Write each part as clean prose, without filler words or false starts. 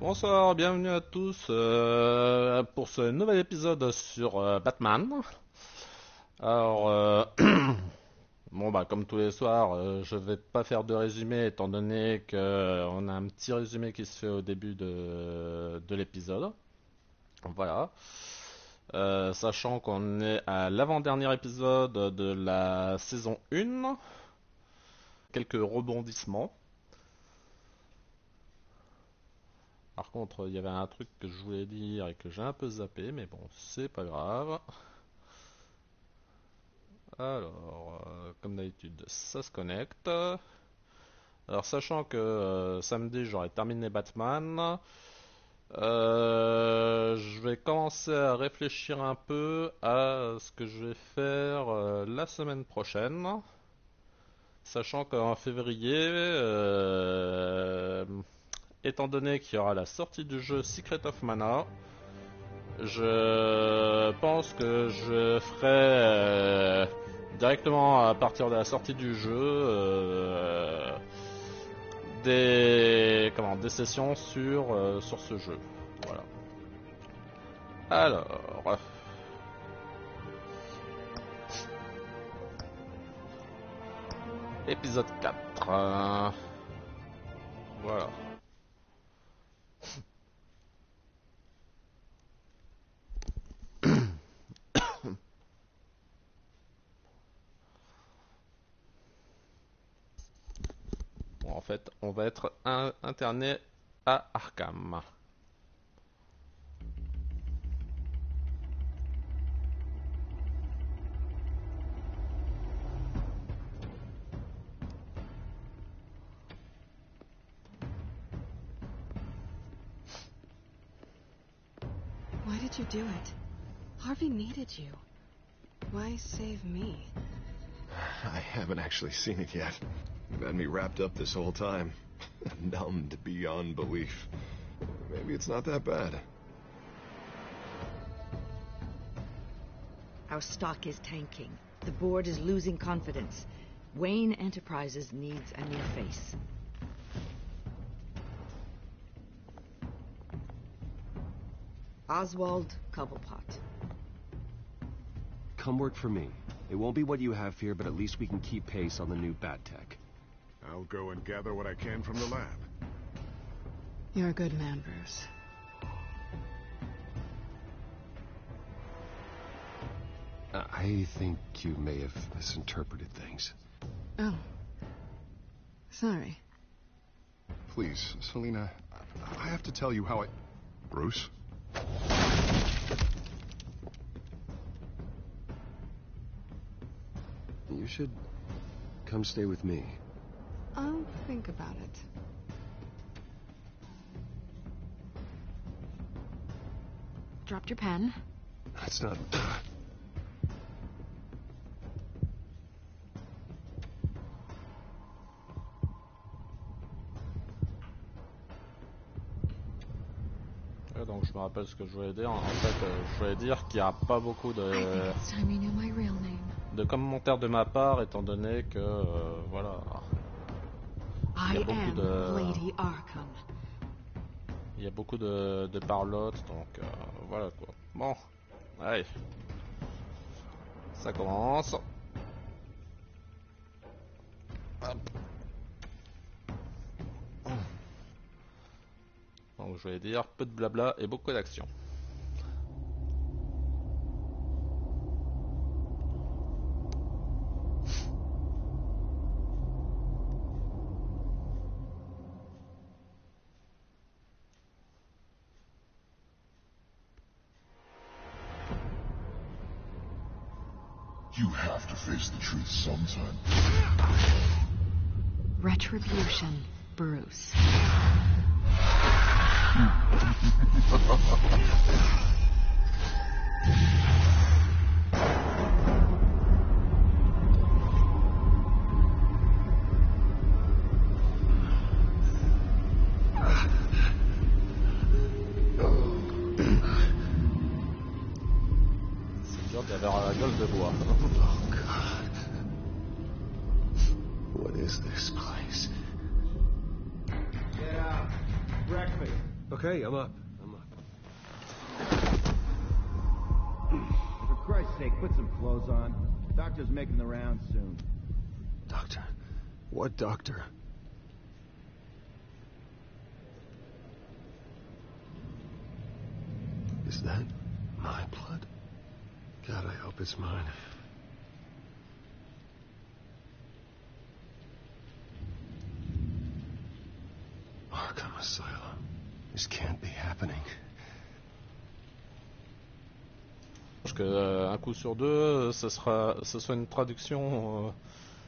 Bonsoir, bienvenue à tous pour ce nouvel épisode sur Batman. Alors, bon bah comme tous les soirs, je vais pas faire de résumé étant donné que on a un petit résumé qui se fait au début de l'épisode. Voilà. Sachant qu'on est à l'avant-dernier épisode de la saison 1, quelques rebondissements. Par contre, il y avait un truc que je voulais dire et que j'ai un peu zappé, mais bon, c'est pas grave. Alors, comme d'habitude, ça se connecte. Alors, sachant que samedi, j'aurai terminé Batman, je vais commencer à réfléchir un peu à ce que je vais faire la semaine prochaine. Sachant qu'en février, étant donné qu'il y aura la sortie du jeu Secret of Mana, je pense que je ferai directement à partir de la sortie du jeu des sessions sur ce jeu. Voilà. Alors, épisode 4. Voilà. Bon, en fait, on va être interné à Arkham. Why did you do it? Harvey needed you. Why save me? I haven't actually seen it yet. You've had me wrapped up this whole time. Numbed beyond belief. Maybe it's not that bad. Our stock is tanking. The board is losing confidence. Wayne Enterprises needs a new face. Oswald Cobblepot. Come work for me. It won't be what you have here, but at least we can keep pace on the new bat tech. I'll go and gather what I can from the lab. You're a good man, Bruce. I think you may have misinterpreted things. Oh. Sorry. Please, Selina, I have to tell you how I... Bruce? You should come stay with me. I'll think about it. Dropped your pen. That's not... Donc je me rappelle ce que je voulais dire. En fait, je voulais dire qu'il n'y a pas beaucoup de commentaires de ma part, étant donné que voilà. Il y a beaucoup Lady Arkham. Il y a beaucoup de parlotte, donc voilà quoi. Bon, allez, ça commence. Hop. Donc je vais dire peu de blabla et beaucoup d'action. You have to face the truth sometime. Retribution, Bruce. C'est dur d'avoir la gueule de bois. Oh, God. What is this place? Yeah, breakfast. Okay, I'm up. I'm up. For Christ's sake, put some clothes on. Doctor's making the rounds soon. Doctor? What doctor? Is that my blood? God, I hope it's mine. Arkham Asylum. This can't be happening. Je pense que un coup sur deux, ce soit une traduction,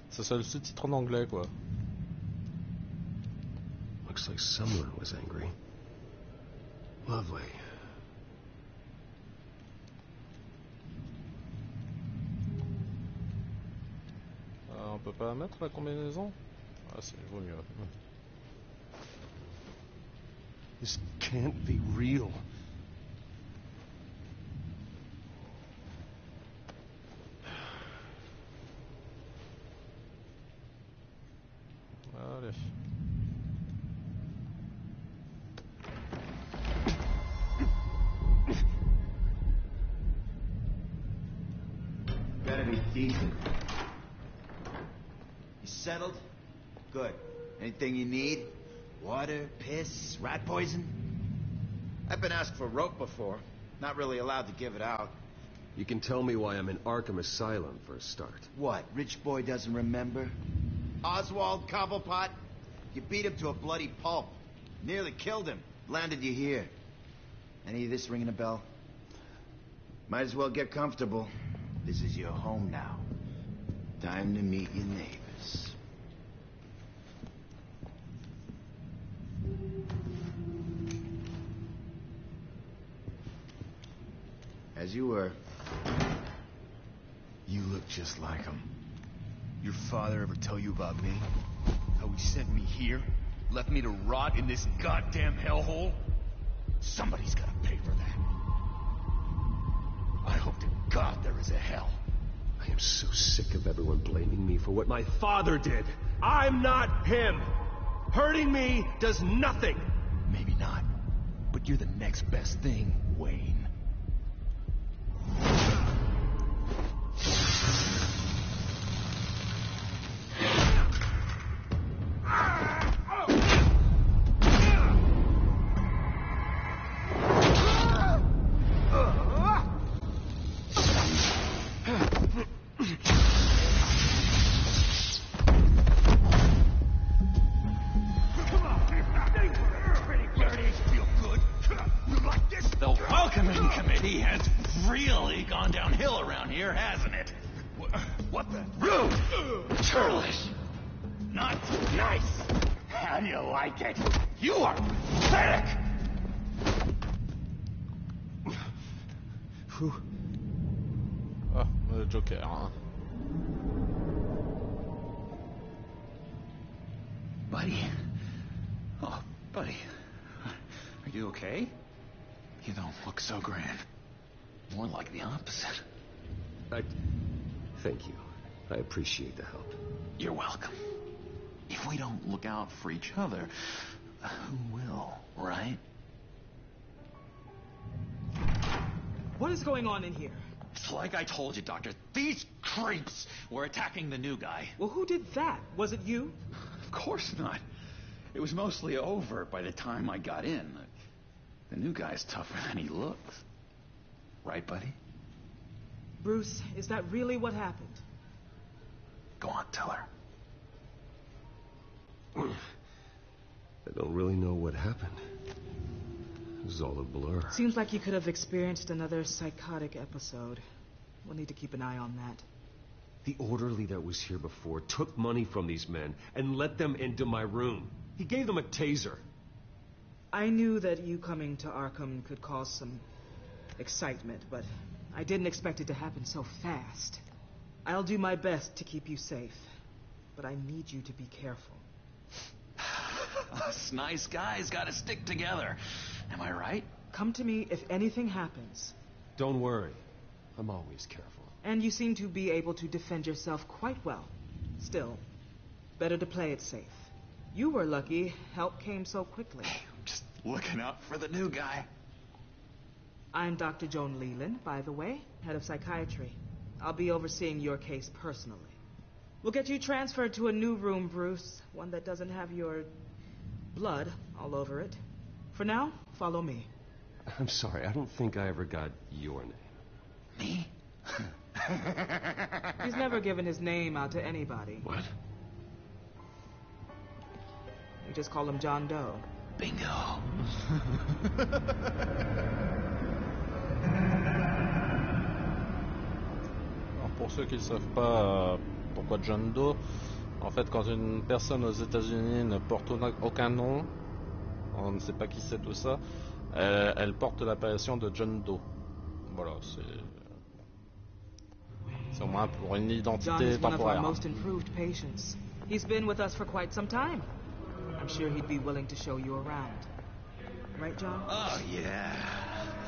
ce soit le sous-titre en anglais, quoi. Looks like someone was angry. Lovely. On peut pas mettre la combinaison? Ah, c'est vaut mieux. This can't be real. Allez. Better be decent. You settled? Good. Anything you need? Water, piss, rat poison? I've been asked for rope before. Not really allowed to give it out. You can tell me why I'm in Arkham Asylum for a start. What, rich boy doesn't remember? Oswald Cobblepot? You beat him to a bloody pulp. Nearly killed him. Landed you here. Any of this ringing a bell? Might as well get comfortable. This is your home now. Time to meet your neighbors. As you were. You look just like him. Your father ever tell you about me? How he sent me here? Left me to rot in this goddamn hellhole? Somebody's gotta pay for that. I hope to God there is a hell. I am so sick of everyone blaming me for what my father did. I'm not him. Hurting me does nothing. Maybe not. But you're the next best thing, Wayne. What the? Rude! Churlish! Not nice! How do you like it? You are pathetic! Ah, le Joker, hein. Buddy? Oh, buddy. Are you okay? You don't look so grand. More like the opposite. Thank you. I appreciate the help. You're welcome. If we don't look out for each other, who will, right? What is going on in here? It's like I told you, Doctor. These creeps were attacking the new guy. Well, who did that? Was it you? Of course not. It was mostly over by the time I got in. The new guy's tougher than he looks. Right, buddy? Bruce, is that really what happened? Go on, tell her. I don't really know what happened. It was all a blur. Seems like you could have experienced another psychotic episode. We'll need to keep an eye on that. The orderly that was here before took money from these men and let them into my room. He gave them a taser. I knew that you coming to Arkham could cause some excitement, but I didn't expect it to happen so fast. I'll do my best to keep you safe, but I need you to be careful. Us nice guys gotta stick together. Am I right? Come to me if anything happens. Don't worry. I'm always careful. And you seem to be able to defend yourself quite well. Still, better to play it safe. You were lucky help came so quickly. Just Looking out for the new guy. I'm Dr. Joan Leland, by the way, head of psychiatry. I'll be overseeing your case personally. We'll get you transferred to a new room, Bruce. One that doesn't have your blood all over it. For now, follow me. I'm sorry, I don't think I ever got your name. Me? He's never given his name out to anybody. What? We just call him John Doe. Bingo. Alors pour ceux qui ne savent pas pourquoi John Doe, en fait quand une personne aux États-Unis ne porte aucun nom, on ne sait pas qui c'est tout ça, elle porte l'appellation de John Doe. Voilà, c'est au moins pour une identité John is one of our temporaire. most improved patients. He's been with us for quite some time. I'm sure he'd be willing to show you around. Right, John? Oh, yeah.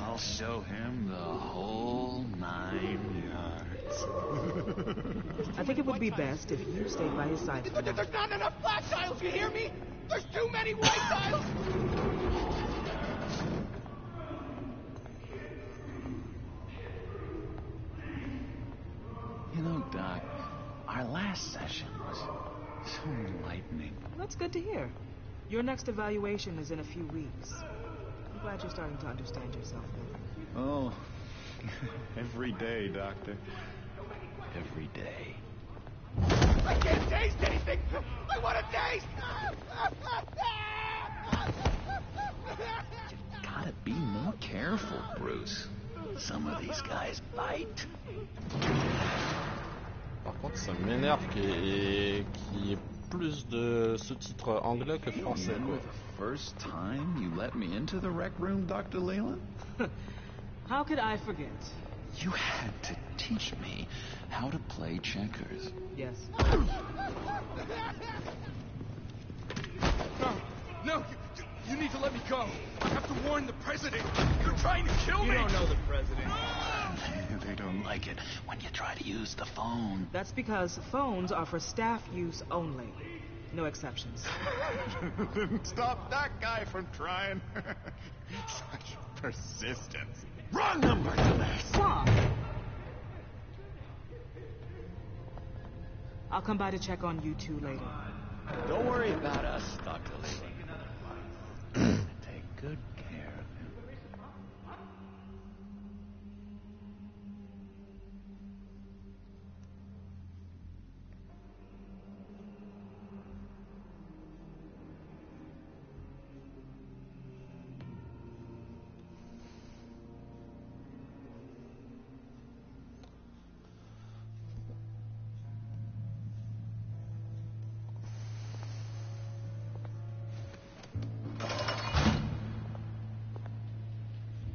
I'll show him the whole 9 yards. I think it would be best if you stayed by his side for now. There's not enough black tiles, you hear me? There's too many white tiles! You know, Doc, our last session was so enlightening. That's good to hear. Your next evaluation is in a few weeks. I'm glad you're starting to understand yourself better. Oh, every day, Doctor. Every day. I can't taste anything! I want to taste! You gotta be more careful, Bruce. Some of these guys bite. Par contre, ça m'énerve qu'il y ait plus de sous-titres anglais que français. Remember the first time you let me into the rec room, Dr. Leland? How could I forget? You had to teach me how to play checkers. Yes. No, you need to let me go. I have to warn the president. You're trying to kill me. You don't know the president. They don't like it when you try to use the phone. That's because phones are for staff use only. No exceptions. Didn't stop that guy from trying. Such persistence. Wrong number, dumbass. Stop! I'll come by to check on you two later. Don't worry about us, Dr. Leland. Take good care of him.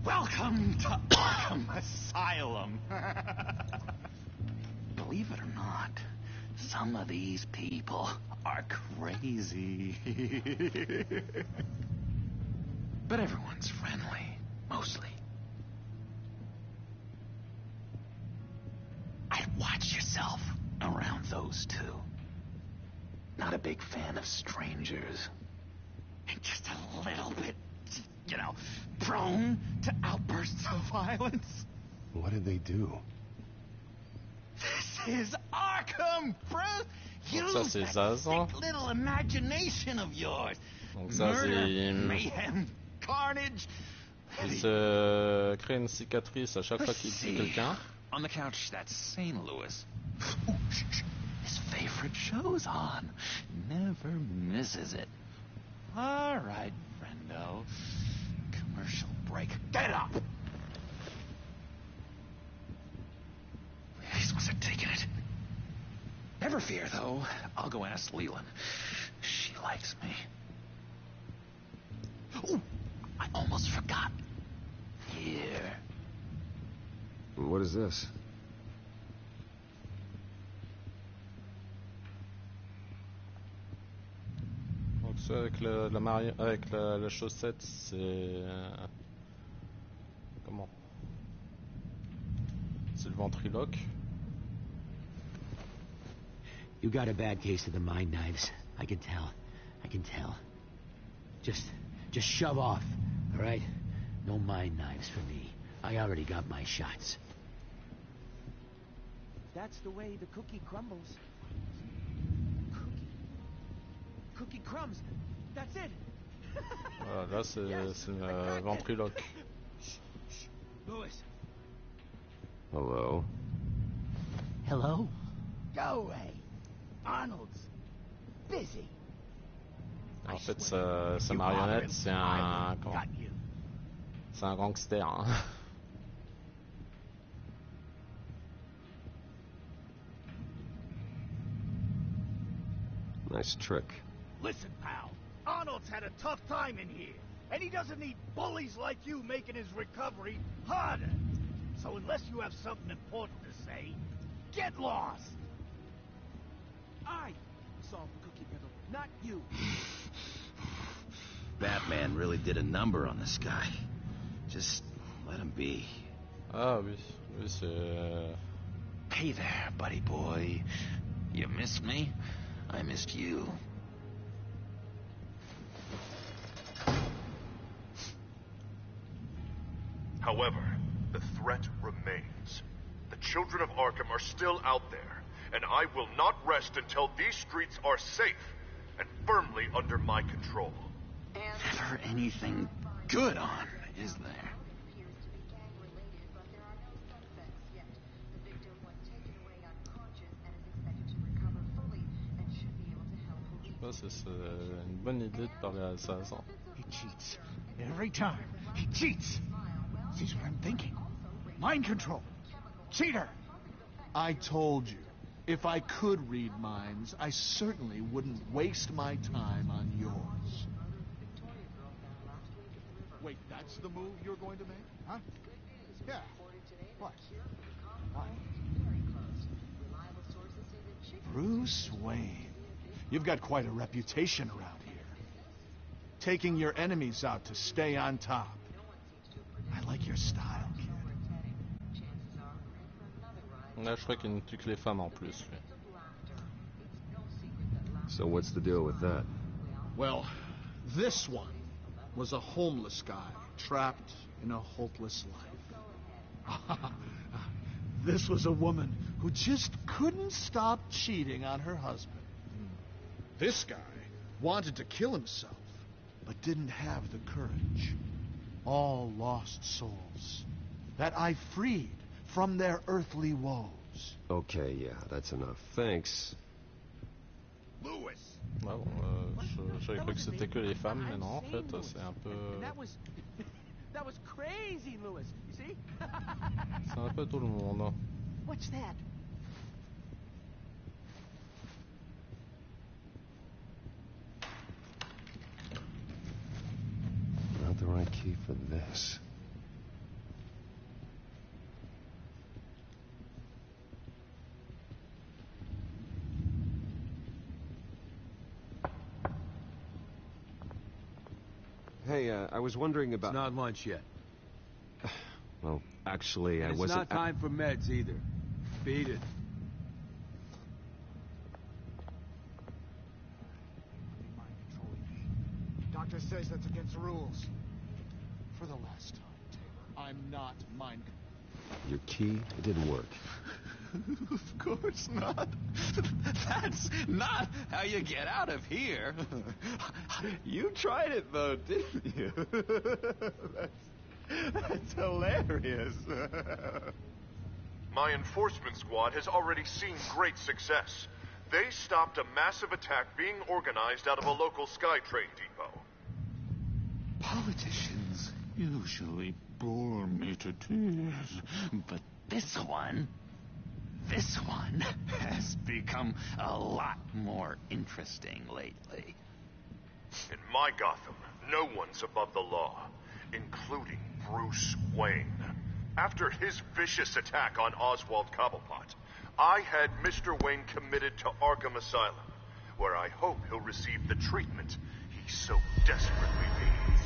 Welcome to Arkham Asylum. Believe it or not, some of these people are crazy. But everyone's friendly, mostly. I'd watch yourself around those two. Not a big fan of strangers. And just a little bit, you know, prone to outbursts of violence. What did they do? This is Arkham, Bruce. Donc ça c'est Zaz. Little imagination of yours. Donc ça Murder, mayhem, carnage. il se crée une cicatrice à chaque fois qu'il tue quelqu'un. On the couch, that's St. Louis. Ooh, his favorite show's on. Never misses it. All right, friendo. Commercial break. Get up! These ones are taking it. Never fear, though. I'll go ask Leland. She likes me. Ooh, I almost forgot. Here. What is this? Donc ça avec la chaussette, c'est comment? C'est le ventriloque. You got a bad case of the mind knives. I can tell. I can tell. Just Just shove off, all right? No mind knives for me. I already got my shots. That's the way the cookie crumbles. Cookie crumbs. That's it. Voilà, là c'est le ventriloque. Louis. Hello. Hello? Go away. Arnold's busy. En fait, sa marionnette, c'est un gangster. Hein. Nice trick. Listen, pal. Arnold's had a tough time in here, and he doesn't need bullies like you making his recovery harder. So unless you have something important to say, get lost. I solved the cookie riddle, not you. Batman really did a number on this guy. Just let him be. Ah oui, oui c'est... Hey there, buddy boy. You missed me? I missed you. However, the threat remains. The children of Arkham are still out there, and I will not rest until these streets are safe and firmly under my control. Never anything good on, is there? Je sais pas si c'est une bonne idée de parler à l'assassin. He cheats. Every time. He cheats. Sees what I'm thinking. Mind control. Cheater. I told you. If I could read minds, I certainly wouldn't waste my time on yours. Wait, that's the move you're going to make? Huh? Yeah. What? Why? Bruce Wayne. You've got quite a reputation around here. Taking your enemies out to stay on top. I like your style, kid. Là, je crois qu'il ne tue que les femmes en plus. Lui. So what's the deal with that? Well, this one was a homeless guy trapped in a hopeless life. This was a woman who just couldn't stop cheating on her husband. This guy wanted to kill himself, but didn't have the courage. All lost souls that I freed from their earthly woes. Okay, yeah, that's enough. Thanks. Louis. Ouais, bon, j'avais cru que c'était que les femmes, mais non, en fait, c'est un peu... That was crazy, Louis. You see? C'est un peu tout le monde. What's that? Not the right key for this. Hey, I was wondering about... It's not lunch yet. Well, actually, I wasn't... It's not time for meds, either. Beat it. Doctor says that's against the rules. For the last time, Taylor, I'm not mind... Your key, it didn't work. Of course not. That's not how you get out of here. You tried it, though, didn't you? That's hilarious. My enforcement squad has already seen great success. They stopped a massive attack being organized out of a local SkyTrain depot. Politicians usually bore me to tears, but this one has become a lot more interesting lately. In my Gotham, no one's above the law, including Bruce Wayne. After his vicious attack on Oswald Cobblepot, I had Mr. Wayne committed to Arkham Asylum, where I hope he'll receive the treatment he so desperately needs.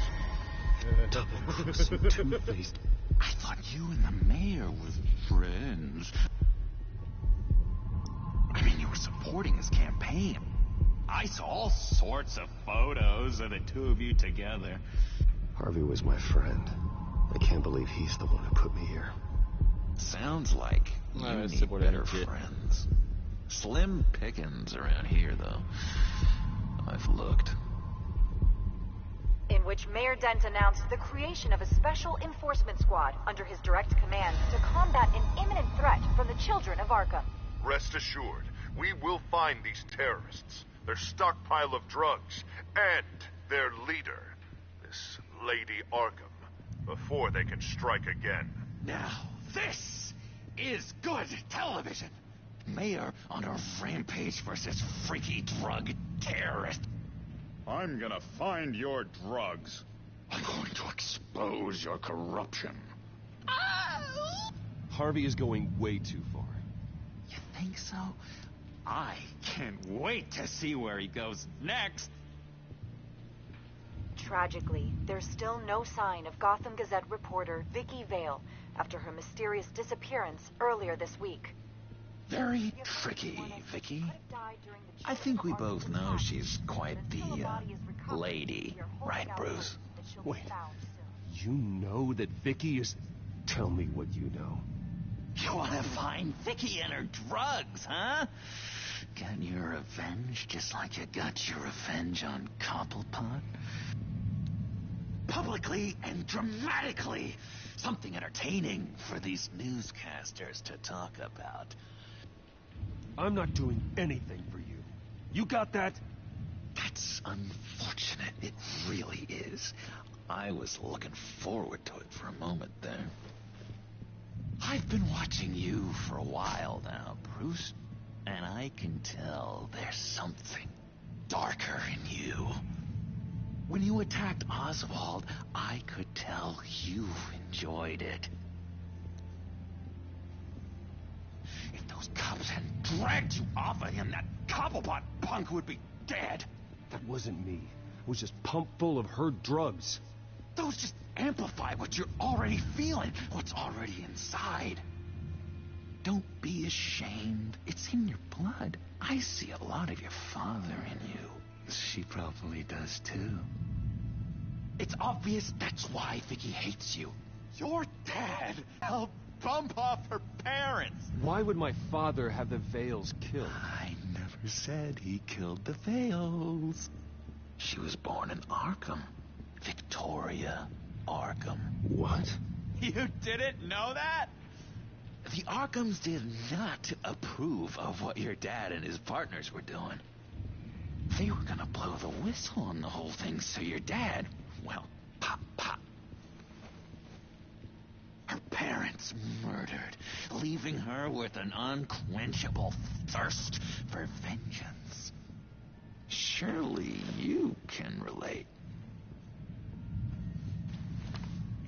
Double-crossing two-faced. I thought you and the mayor were friends. I mean, you were supporting his campaign. I saw all sorts of photos of the two of you together. Harvey was my friend. I can't believe he's the one who put me here. Sounds like you need better friends. Slim pickings around here, though. I've looked. In which Mayor Dent announced the creation of a special enforcement squad under his direct command to combat an imminent threat from the children of Arkham. Rest assured, we will find these terrorists, their stockpile of drugs, and their leader, this Lady Arkham, before they can strike again. Now, this is good television. Mayor on a rampage versus freaky drug terrorist. I'm gonna find your drugs. I'm going to expose your corruption. Harvey is going way too far. You think so? I can't wait to see where he goes next. Tragically, there's still no sign of Gotham Gazette reporter Vicky Vale after her mysterious disappearance earlier this week. Very tricky, Vicky. I think we both know she's quite the lady, right, Bruce? Wait, you know that Vicky is... Tell me what you know. You want to find Vicky and her drugs, huh? Get your revenge just like you got your revenge on Cobblepot? Publicly and dramatically. Something entertaining for these newscasters to talk about. I'm not doing anything for you. You got that? That's unfortunate. It really is. I was looking forward to it for a moment there. I've been watching you for a while now, Bruce, and I can tell there's something darker in you. When you attacked Oswald, I could tell you enjoyed it. If those cops hadn't dragged you off of him, that Cobblepot punk would be dead. That wasn't me. It was just pumped full of her drugs. Those just amplify what you're already feeling, what's already inside. Don't be ashamed. It's in your blood. I see a lot of your father in you. She probably does too. It's obvious that's why Vicky hates you. Your dad helped bump off her parents. Why would my father have the Vales killed? I never said he killed the Vales. She was born in Arkham. Victoria Arkham. What? You didn't know that? The Arkhams did not approve of what your dad and his partners were doing. They were gonna blow the whistle on the whole thing, so your dad, well, pop. Her parents murdered, leaving her with an unquenchable thirst for vengeance. Surely you can relate.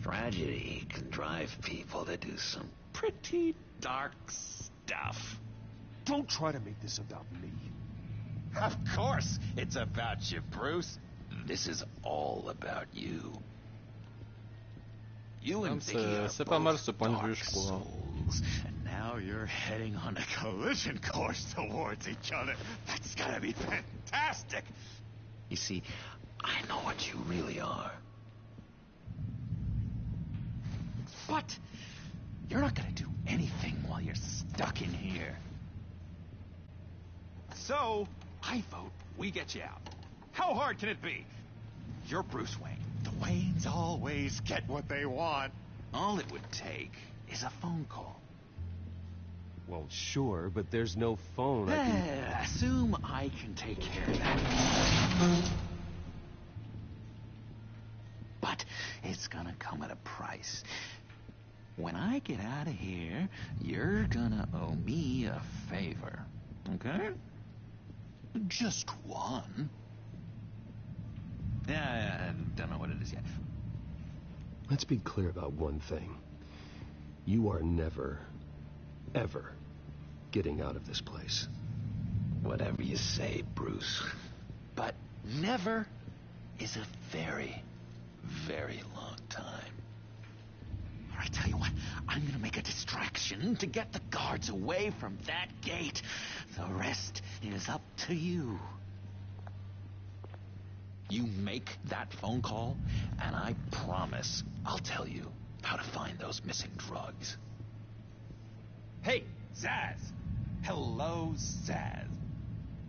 Tragedy can drive people to do some pretty dark stuff. Don't try to make this about me. Of course it's about you, Bruce. This is all about you. You and Vicky are C'est pas mal both ce point de vue, dark je trouve. souls, and now you're heading on a collision course towards each other. That's gotta be fantastic. You see, I know what you really are. But you're not gonna do anything while you're stuck in here. So, I vote we get you out. How hard can it be? You're Bruce Wayne. The Waynes always get what they want. All it would take is a phone call. Well, sure, but there's no phone. I can... Assume I can take care of that. But it's gonna come at a price. When I get out of here, you're gonna owe me a favor. Okay? Just one. Yeah, I don't know what it is yet. Let's be clear about one thing. You are never, ever getting out of this place. Whatever you say, Bruce. But never is a very, very long time. I tell you what, I'm gonna make a distraction to get the guards away from that gate. The rest is up to you. make that phone call, and I promise I'll tell you how to find those missing drugs. Hey, Zaz! Hello, Zaz.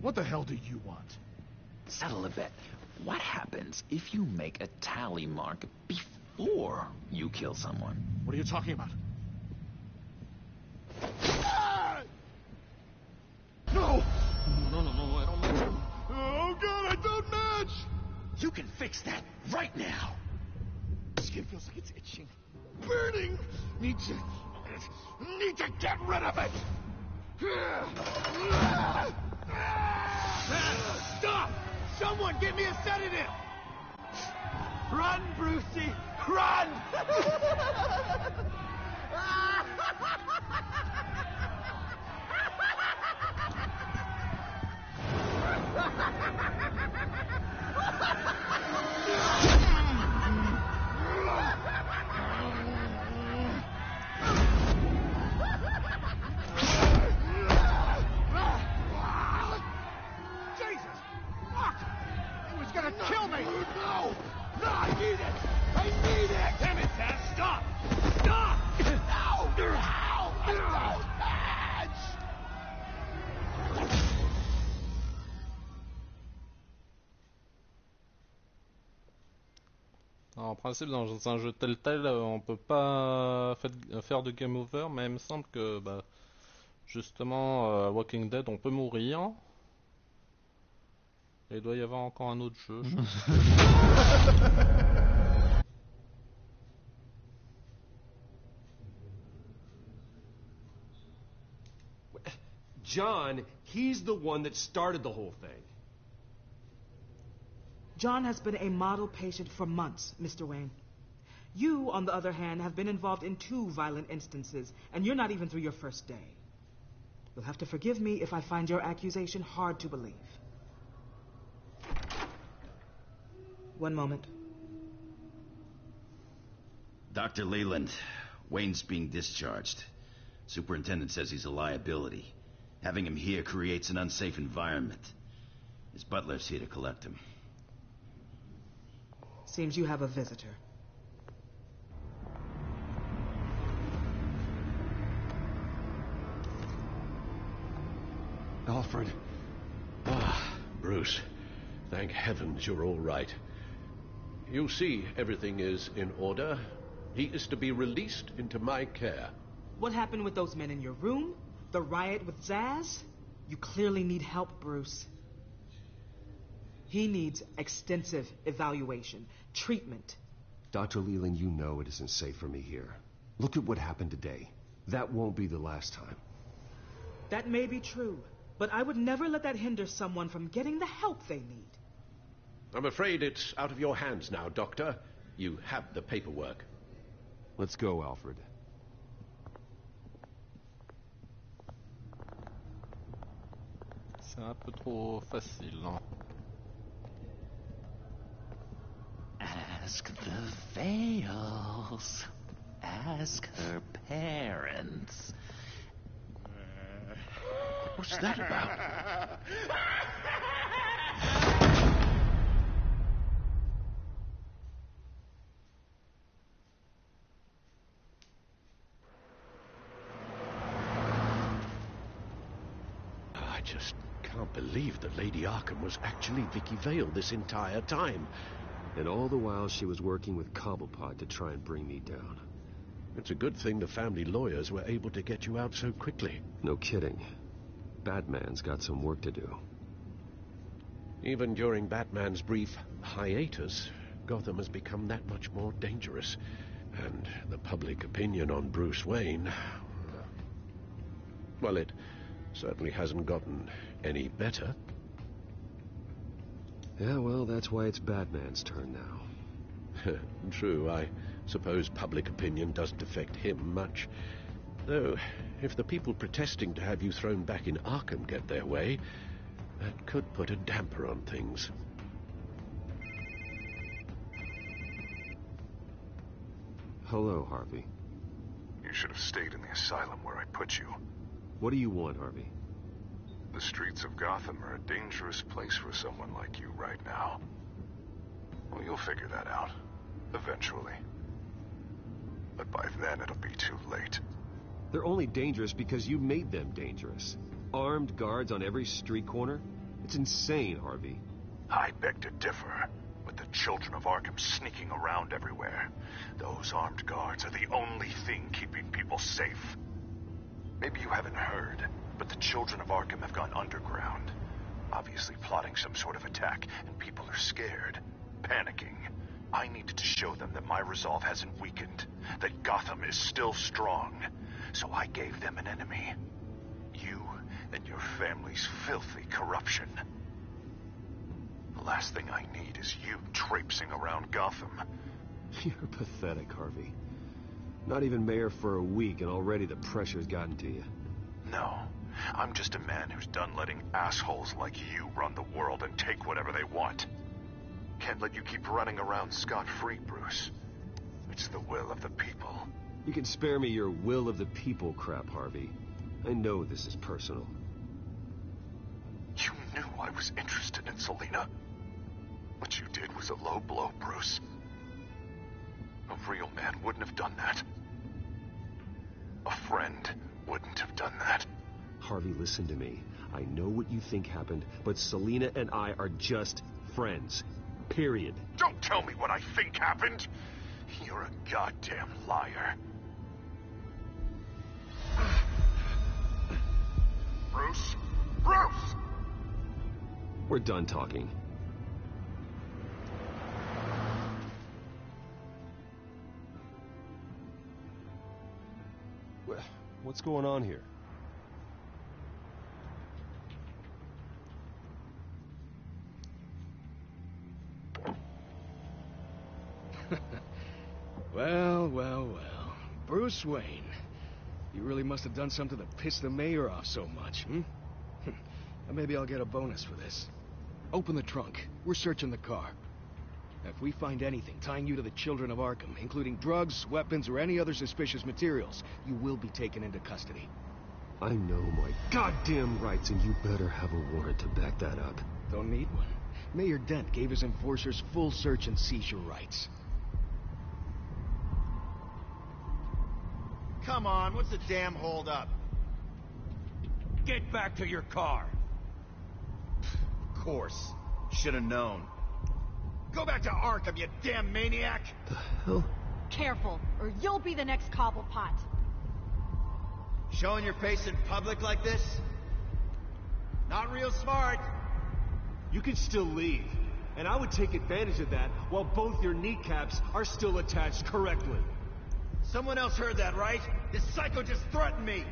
What the hell do you want? Settle a bet. What happens if you make a tally mark before you kill someone? What are you talking about? No! No, I don't match. Oh, God, I don't match! You can fix that right now. Skin feels like it's itching. Burning! Need to get rid of it! Stop! Someone get me a sedative! Run, Brucey! Run! Jesus! Fuck! He was gonna kill me! No! No, I need it! I need it! Damn it, Zaz! Stop! Stop! No! Ow! I don't match! Alors, en principe, dans un jeu tel, on peut pas faire de game over, mais il me semble que, bah, justement, Walking Dead, on peut mourir. Et il doit y avoir encore un autre jeu. John, he's the one that started the whole thing. John has been a model patient for months, Mr. Wayne. You, on the other hand, have been involved in 2 violent instances, and you're not even through your first day. You'll have to forgive me if I find your accusation hard to believe. One moment. Dr. Leland, Wayne's being discharged. Superintendent says he's a liability. Having him here creates an unsafe environment. His butler's here to collect him. Seems you have a visitor. Alfred. Ah, Bruce. Thank heavens you're all right. You see, everything is in order. He is to be released into my care. What happened with those men in your room? The riot with Zaz? You clearly need help, Bruce. He needs extensive evaluation, treatment. Dr. Leland, you know it isn't safe for me here. Look at what happened today. That won't be the last time. That may be true, but I would never let that hinder someone from getting the help they need. I'm afraid it's out of your hands now, Doctor. You have the paperwork. Let's go, Alfred. C'est un peu trop facile, hein. Ask the Vales. Ask her parents. What's that about? I just can't believe that Lady Arkham was actually Vicky Vale this entire time. And all the while she was working with Cobblepot to try and bring me down. It's a good thing the family lawyers were able to get you out so quickly. No kidding. Batman's got some work to do. Even during Batman's brief hiatus, Gotham has become that much more dangerous. And the public opinion on Bruce Wayne... well, it certainly hasn't gotten any better. Yeah, well, that's why it's Batman's turn now. True, I suppose public opinion doesn't affect him much. Though, if the people protesting to have you thrown back in Arkham get their way, that could put a damper on things. Hello, Harvey. You should have stayed in the asylum where I put you. What do you want, Harvey? The streets of Gotham are a dangerous place for someone like you right now. Well, you'll figure that out. Eventually. But by then, it'll be too late. They're only dangerous because you made them dangerous. Armed guards on every street corner? It's insane, Harvey. I beg to differ. With the children of Arkham sneaking around everywhere, those armed guards are the only thing keeping people safe. Maybe you haven't heard, but the children of Arkham have gone underground. Obviously plotting some sort of attack, and people are scared, panicking. I needed to show them that my resolve hasn't weakened, that Gotham is still strong. So I gave them an enemy. You and your family's filthy corruption. The last thing I need is you traipsing around Gotham. You're pathetic, Harvey. Not even mayor for a week and already the pressure's gotten to you. No, I'm just a man who's done letting assholes like you run the world and take whatever they want. Can't let you keep running around scot-free, Bruce. It's the will of the people. You can spare me your will of the people crap, Harvey. I know this is personal. You knew I was interested in Selina. What you did was a low blow, Bruce. A real man wouldn't have done that. A friend wouldn't have done that. Harvey, listen to me. I know what you think happened, but Selina and I are just friends. Period. Don't tell me what I think happened. You're a goddamn liar. Bruce? Bruce! We're done talking. What's going on here? Well. Bruce Wayne. You really must have done something to piss the mayor off so much, hmm? Maybe I'll get a bonus for this. Open the trunk. We're searching the car. If we find anything tying you to the children of Arkham, including drugs, weapons, or any other suspicious materials, you will be taken into custody. I know my goddamn rights, and you better have a warrant to back that up. Don't need one. Mayor Dent gave his enforcers full search and seizure rights. Come on, what's the damn hold-up? Get back to your car. Of course. Should have known. Go back to Arkham, you damn maniac! The hell? Careful, or you'll be the next Cobblepot. Showing your face in public like this? Not real smart. You can still leave, and I would take advantage of that while both your kneecaps are still attached correctly. Someone else heard that, right? This psycho just threatened me!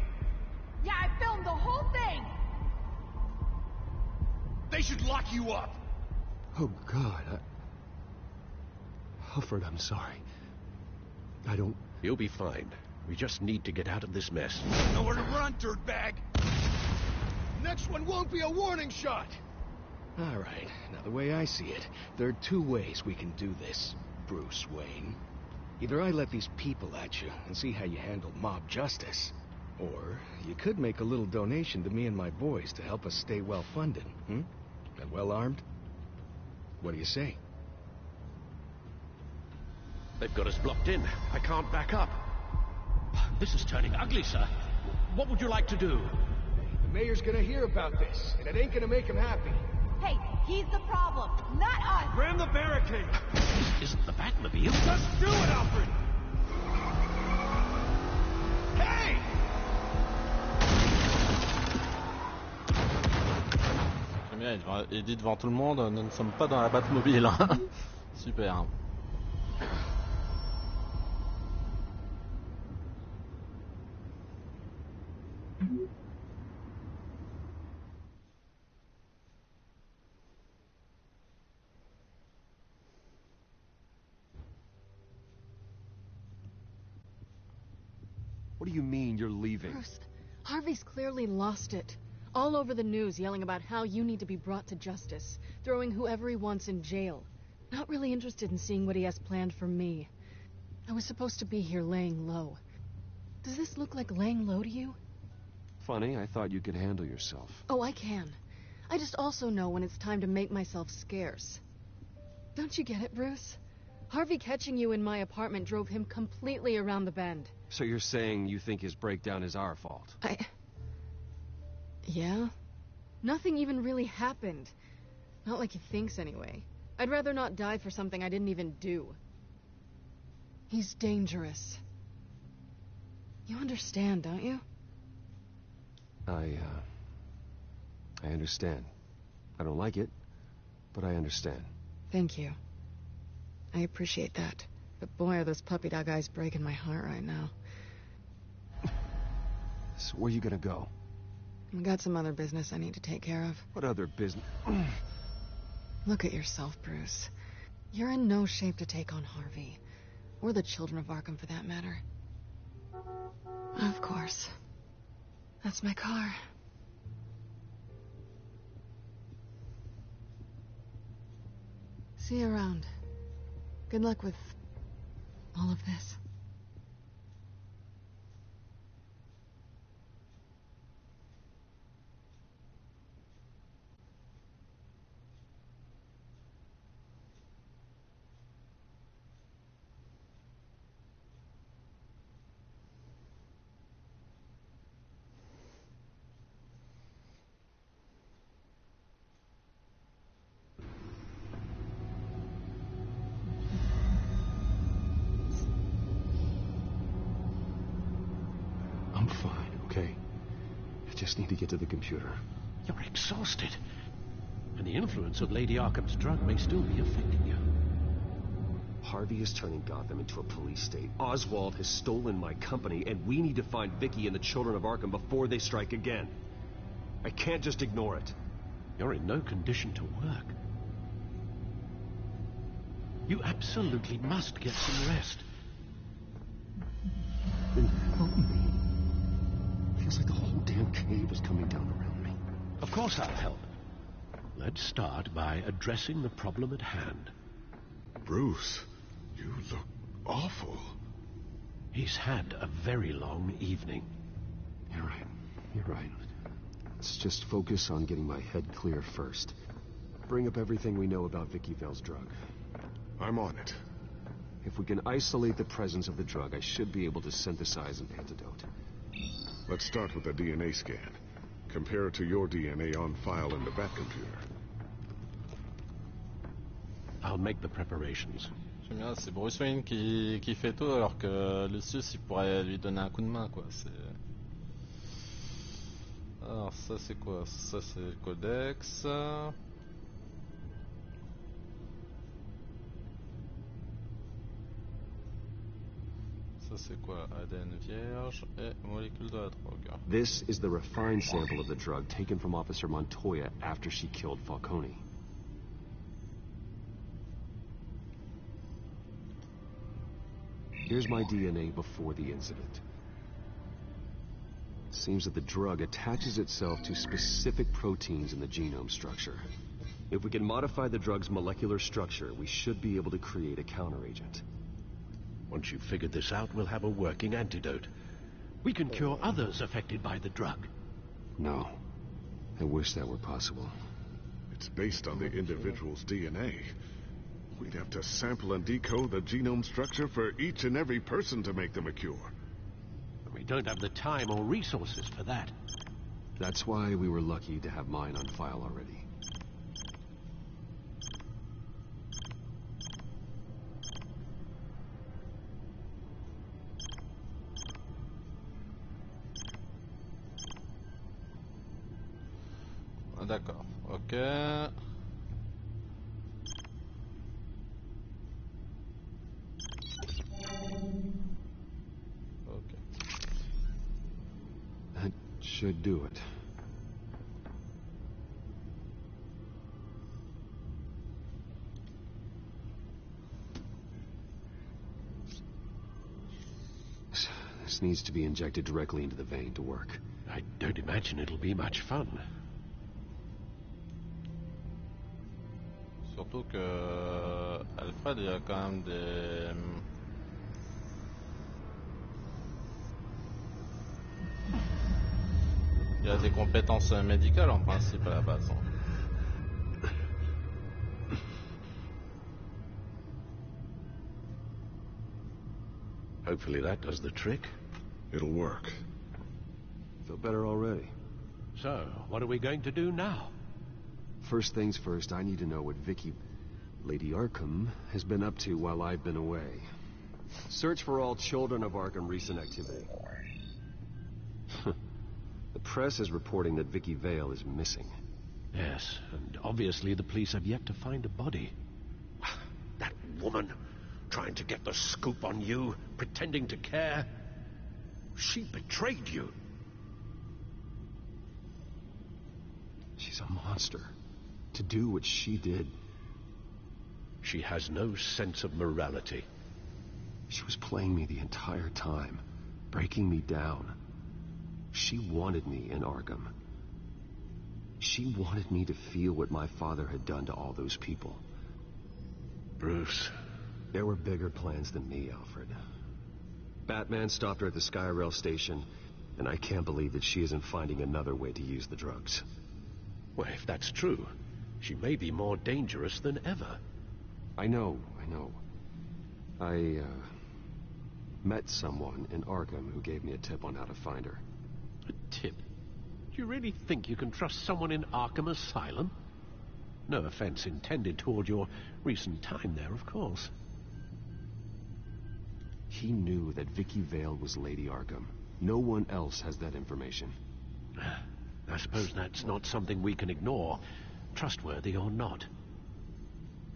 Yeah, I filmed the whole thing! They should lock you up! Oh, God, Alfred, I'm sorry. I don't... You'll be fine. We just need to get out of this mess. Nowhere to run, dirtbag! Next one won't be a warning shot! All right, now the way I see it, there are two ways we can do this, Bruce Wayne. Either I let these people at you and see how you handle mob justice, or you could make a little donation to me and my boys to help us stay well-funded, And well-armed? What do you say? They've got us blocked in. I can't back up. This is turning ugly, sir. What would you like to do? The mayor's gonna hear about this, and it ain't gonna make him happy. Hey, he's the problem, not us! Ram the barricade! This isn't the Batmobile. Just do it, Alfred! Hey! J'aime bien, il dit devant tout le monde, nous ne sommes pas dans la Batmobile. Hein. Super. What do you mean you're leaving? Bruce, Harvey's clearly lost it. All over the news yelling about how you need to be brought to justice, throwing whoever he wants in jail. Not really interested in seeing what he has planned for me. I was supposed to be here laying low. Does this look like laying low to you? Funny, I thought you could handle yourself. Oh, I can. I just also know when it's time to make myself scarce. Don't you get it, Bruce? Harvey catching you in my apartment drove him completely around the bend. So you're saying you think his breakdown is our fault? Yeah? Nothing even really happened. Not like he thinks, anyway. I'd rather not die for something I didn't even do. He's dangerous. You understand, don't you? I understand. I don't like it, but I understand. Thank you. I appreciate that. But boy, are those puppy dog eyes breaking my heart right now. So where you gonna go? I got some other business I need to take care of. What other business? Look at yourself, Bruce. You're in no shape to take on Harvey. Or the children of Arkham, for that matter. Of course. That's my car. See you around. Good luck with all of this. I'm fine, okay? I just need to get to the computer. You're exhausted. And the influence of Lady Arkham's drug may still be affecting you. Harvey is turning Gotham into a police state. Oswald has stolen my company, and we need to find Vicky and the children of Arkham before they strike again. I can't just ignore it. You're in no condition to work. You absolutely must get some rest. Then help me. Feels like the whole damn cave is coming down around me. Of course I'll help. Let's start by addressing the problem at hand. Bruce, you look awful. He's had a very long evening. You're right. You're right. Let's just focus on getting my head clear first. Bring up everything we know about Vicky Vale's drug. I'm on it. If we can isolate the presence of the drug, I should be able to synthesize an antidote. Let's start with a DNA scan. Compare it to your DNA on file in the Batcomputer. I'll make the preparations. J'aime bien, c'est Bruce Wayne qui fait tout, alors que Lucius il pourrait lui donner un coup de main, quoi. Alors ça c'est quoi? Ça c'est le codex. Ça c'est quoi? ADN vierge et molécule de la drogue. This is the refined sample of the drug taken from Officer Montoya after she killed Falcone. Here's my DNA before the incident. It seems that the drug attaches itself to specific proteins in the genome structure. If we can modify the drug's molecular structure, we should be able to create a counteragent. Once you've figured this out, we'll have a working antidote. We can cure others affected by the drug. No. I wish that were possible. It's based on the individual's DNA. We'd have to sample and decode the genome structure for each and every person to make them a cure. We don't have the time or resources for that. That's why we were lucky to have mine on file already. D'accord, ok. Ok. That should do it. This needs to be injected directly into the vein to work. I don't imagine it'll be much fun. Surtout que Alfred, il y a quand même des... Il y a des compétences médicales en principe à la base. Hopefully that does the trick. It'll work. Feel better already. So, what are we going to do now? First things first, I need to know what Lady Arkham, has been up to while I've been away. Search for all children of Arkham recent activity. The press is reporting that Vicky Vale is missing. Yes, and obviously the police have yet to find a body. That woman, trying to get the scoop on you, pretending to care. She betrayed you. She's a monster. To do what she did. She has no sense of morality. She was playing me the entire time, breaking me down. She wanted me in Arkham. She wanted me to feel what my father had done to all those people. Bruce. There were bigger plans than me, Alfred. Batman stopped her at the Skyrail station, and I can't believe that she isn't finding another way to use the drugs. Well, if that's true, she may be more dangerous than ever. I know. I met someone in Arkham who gave me a tip on how to find her. A tip? Do you really think you can trust someone in Arkham Asylum? No offense intended toward your recent time there, of course. He knew that Vicky Vale was Lady Arkham. No one else has that information. I suppose that's not something we can ignore, trustworthy or not.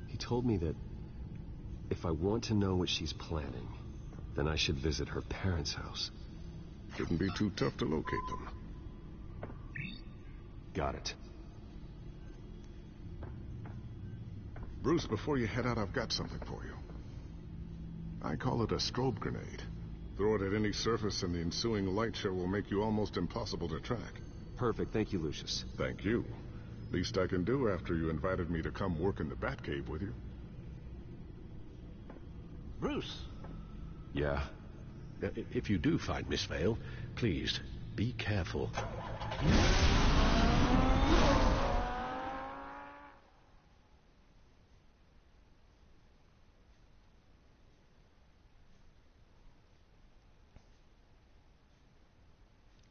He told me that if I want to know what she's planning, then I should visit her parents' house. Shouldn't be too tough to locate them. Got it. Bruce, before you head out, I've got something for you. I call it a strobe grenade. Throw it at any surface and the ensuing light show will make you almost impossible to track. Perfect. Thank you, Lucius. Thank you. Least I can do after you invited me to come work in the Batcave with you. Bruce. Yeah? If you do find Miss Vale, please, be careful.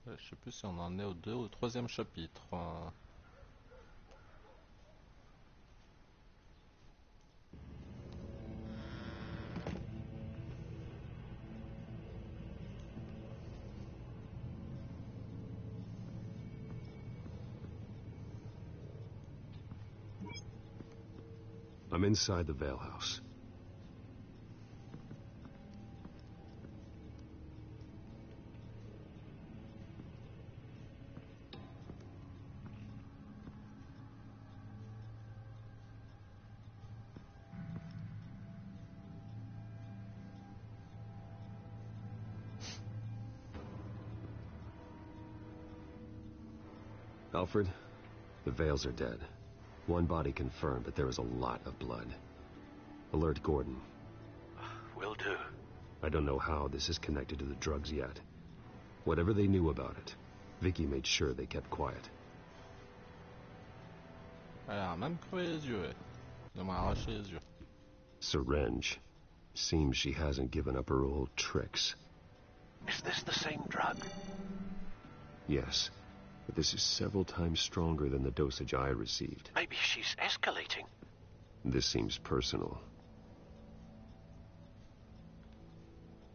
Je sais plus si on en est au 2 ou au 3e chapitre. I'm inside the Vale house. Alfred, the Vales are dead. One body confirmed, but there is a lot of blood. Alert Gordon. Will do. I don't know how this is connected to the drugs yet. Whatever they knew about it, Vicky made sure they kept quiet. Elle a même crevé les yeux. Elle m'a arraché les yeux. Syringe. Seems she hasn't given up her old tricks. Is this the same drug? Yes. But this is several times stronger than the dosage I received. Maybe she's escalating. This seems personal.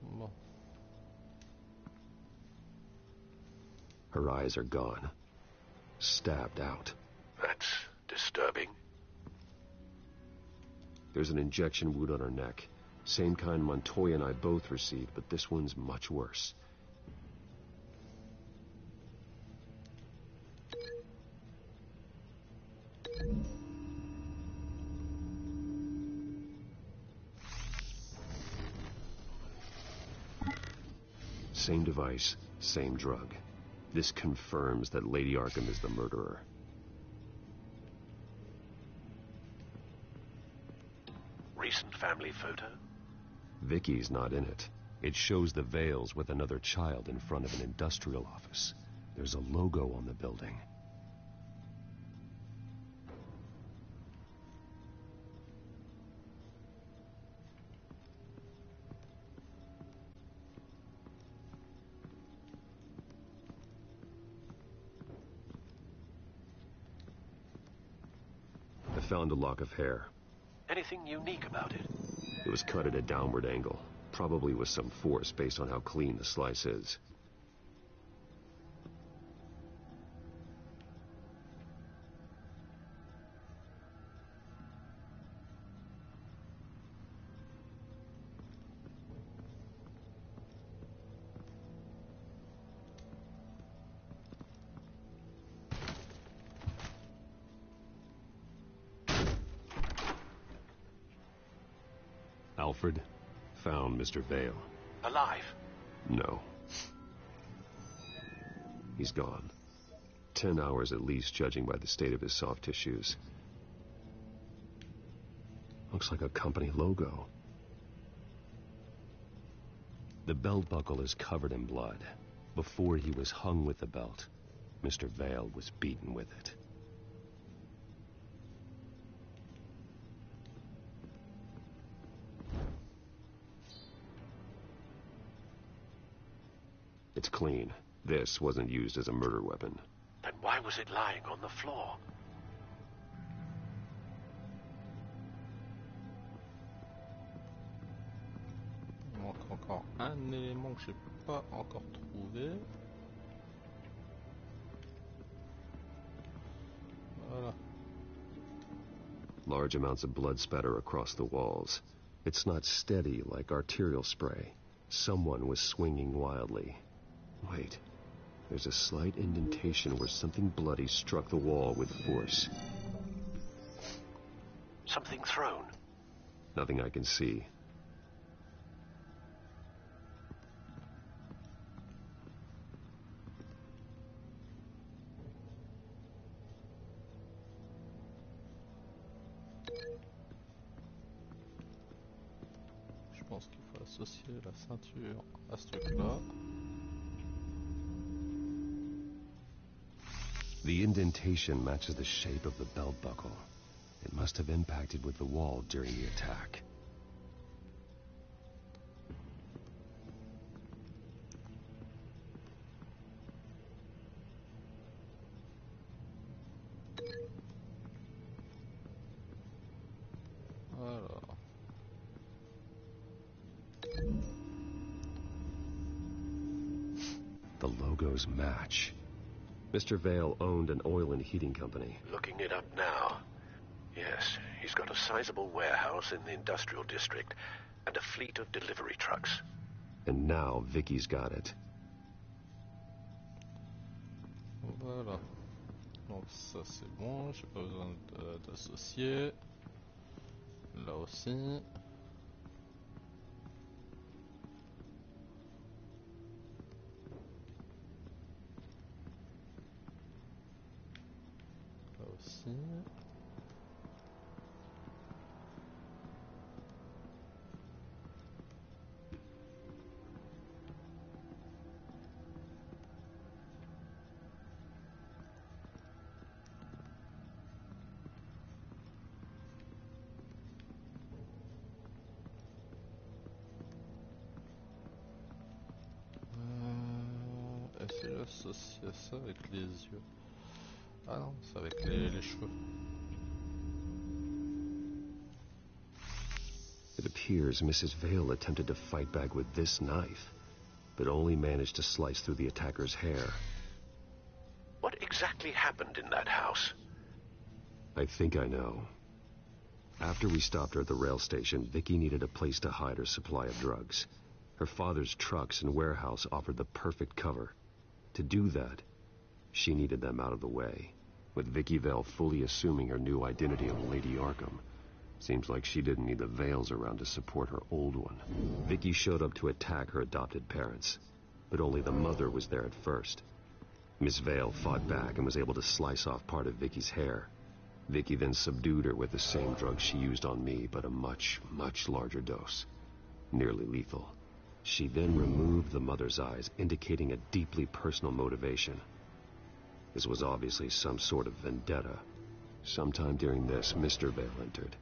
Bon. Her eyes are gone. Stabbed out. That's disturbing. There's an injection wound on her neck. Same kind Montoya and I both received, but this one's much worse. Same device, same drug. This confirms that Lady Arkham is the murderer. Recent family photo? Vicky's not in it. It shows the Vales with another child in front of an industrial office. There's a logo on the building. found a lock of hair. Anything unique about it? It was cut at a downward angle, probably with some force based on how clean the slice is. Alfred found Mr. Vale. Alive? No. He's gone. 10 hours at least, judging by the state of his soft tissues. Looks like a company logo. The belt buckle is covered in blood. Before he was hung with the belt, Mr. Vale was beaten with it. It's clean. This wasn't used as a murder weapon. Then why was it lying on the floor? Il manque encore un élément que j'ai pas encore trouvé. Voilà. Large amounts of blood spatter across the walls. It's not steady like arterial spray. Someone was swinging wildly. Wait, there's a slight indentation where something bloody struck the wall with force. Something thrown? Nothing I can see. Je pense qu'il faut associer la ceinture à ce truc-là. The indentation matches the shape of the belt buckle. It must have impacted with the wall during the attack. Alors. The logos match. Mr. Vale owned an oil and heating company. Looking it up now. Yes, he's got a sizable warehouse in the industrial district and a fleet of delivery trucks. And now Vicky's got it. Voilà. Donc ça c'est bon, j'ai pas besoin d'associer. Là aussi. Là aussi. Essayer d'associer ça avec les yeux. Ah non, c'est avec les cheveux. It appears Mrs. Vale attempted to fight back with this knife, but only managed to slice through the attacker's hair. What exactly happened in that house? I think I know. After we stopped her at the rail station, Vicky needed a place to hide her supply of drugs. Her father's trucks and warehouse offered the perfect cover. To do that, she needed them out of the way, with Vicky Vale fully assuming her new identity of Lady Arkham. Seems like she didn't need the Vales around to support her old one. Vicky showed up to attack her adopted parents, but only the mother was there at first. Miss Vale fought back and was able to slice off part of Vicky's hair. Vicky then subdued her with the same drug she used on me, but a much, much larger dose. Nearly lethal. She then removed the mother's eyes, indicating a deeply personal motivation. This was obviously some sort of vendetta. Sometime during this, Mr. Vale entered.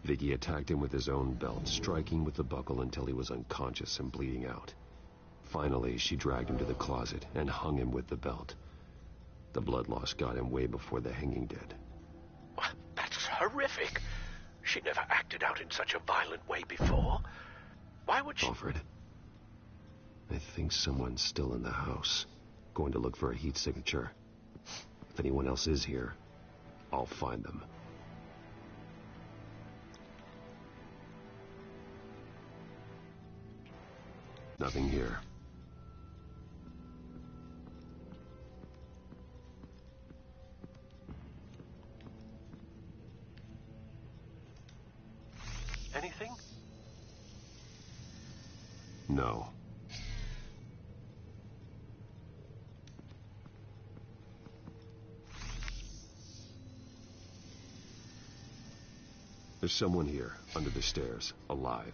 Vicky attacked him with his own belt, striking with the buckle until he was unconscious and bleeding out. Finally, she dragged him to the closet and hung him with the belt. The blood loss got him way before the hanging did. That's horrific. She never acted out in such a violent way before. Why would she... Alfred, I think someone's still in the house. Going to look for a heat signature. If anyone else is here, I'll find them. Nothing here. Anything? No. There's someone here, under the stairs, alive.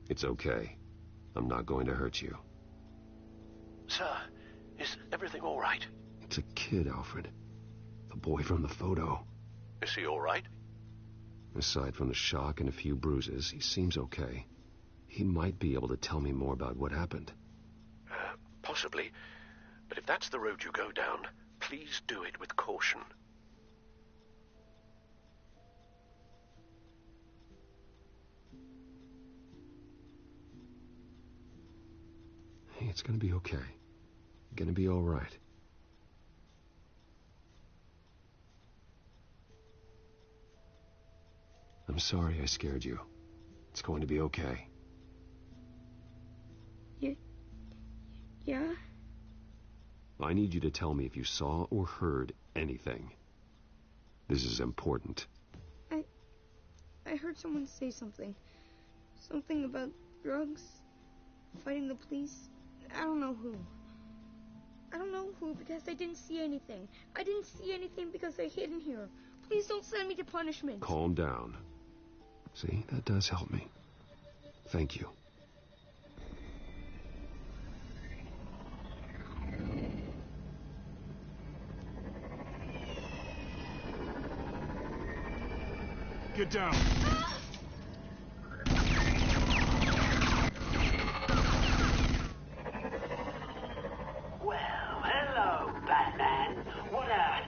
It's okay. I'm not going to hurt you. Sir, is everything all right? It's a kid, Alfred. The boy from the photo. Is he all right? Aside from the shock and a few bruises, he seems okay. He might be able to tell me more about what happened. Possibly. But if that's the road you go down, please do it with caution. Hey, it's gonna be okay. Gonna be all right. I'm sorry I scared you. It's going to be okay. Yeah? I need you to tell me if you saw or heard anything. This is important. I heard someone say something. Something about drugs, fighting the police. I don't know who. I don't know who because I didn't see anything. I didn't see anything because I hid in here. Please don't send me to punishment. Calm down. See, that does help me. Thank you. Get down. Well, hello, Batman. What a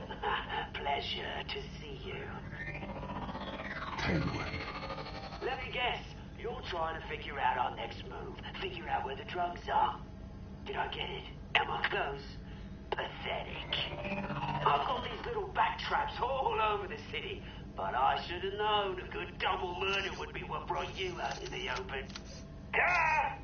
pleasure to see you. Penguin. Let me guess. You're trying to figure out our next move. Figure out where the drugs are. Did I get it? Am I close? Pathetic. I've got these little bat traps all over the city, but I should have known a good double murder would be what brought you out in the open. Ah!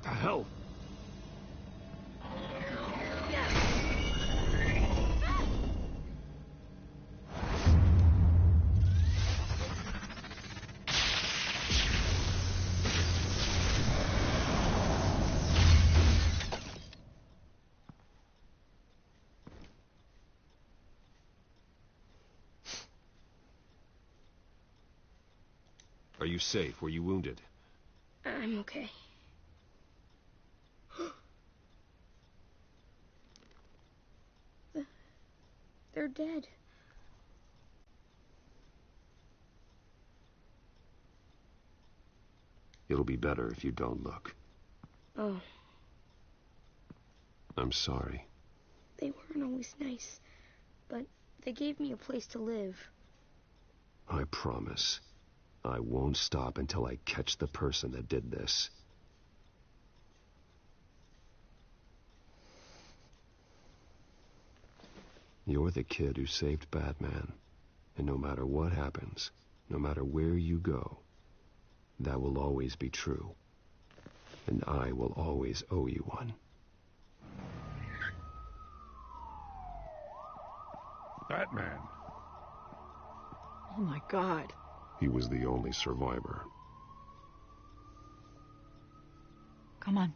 The hell? Are you safe? Were you wounded? I'm okay. They're dead. It'll be better if you don't look. Oh, I'm sorry. they weren't always nice, but they gave me a place to live. I promise. I won't stop until I catch the person that did this. You're the kid who saved Batman. And no matter what happens, no matter where you go, that will always be true. And I will always owe you one. Batman. Oh my God. He was the only survivor. Come on.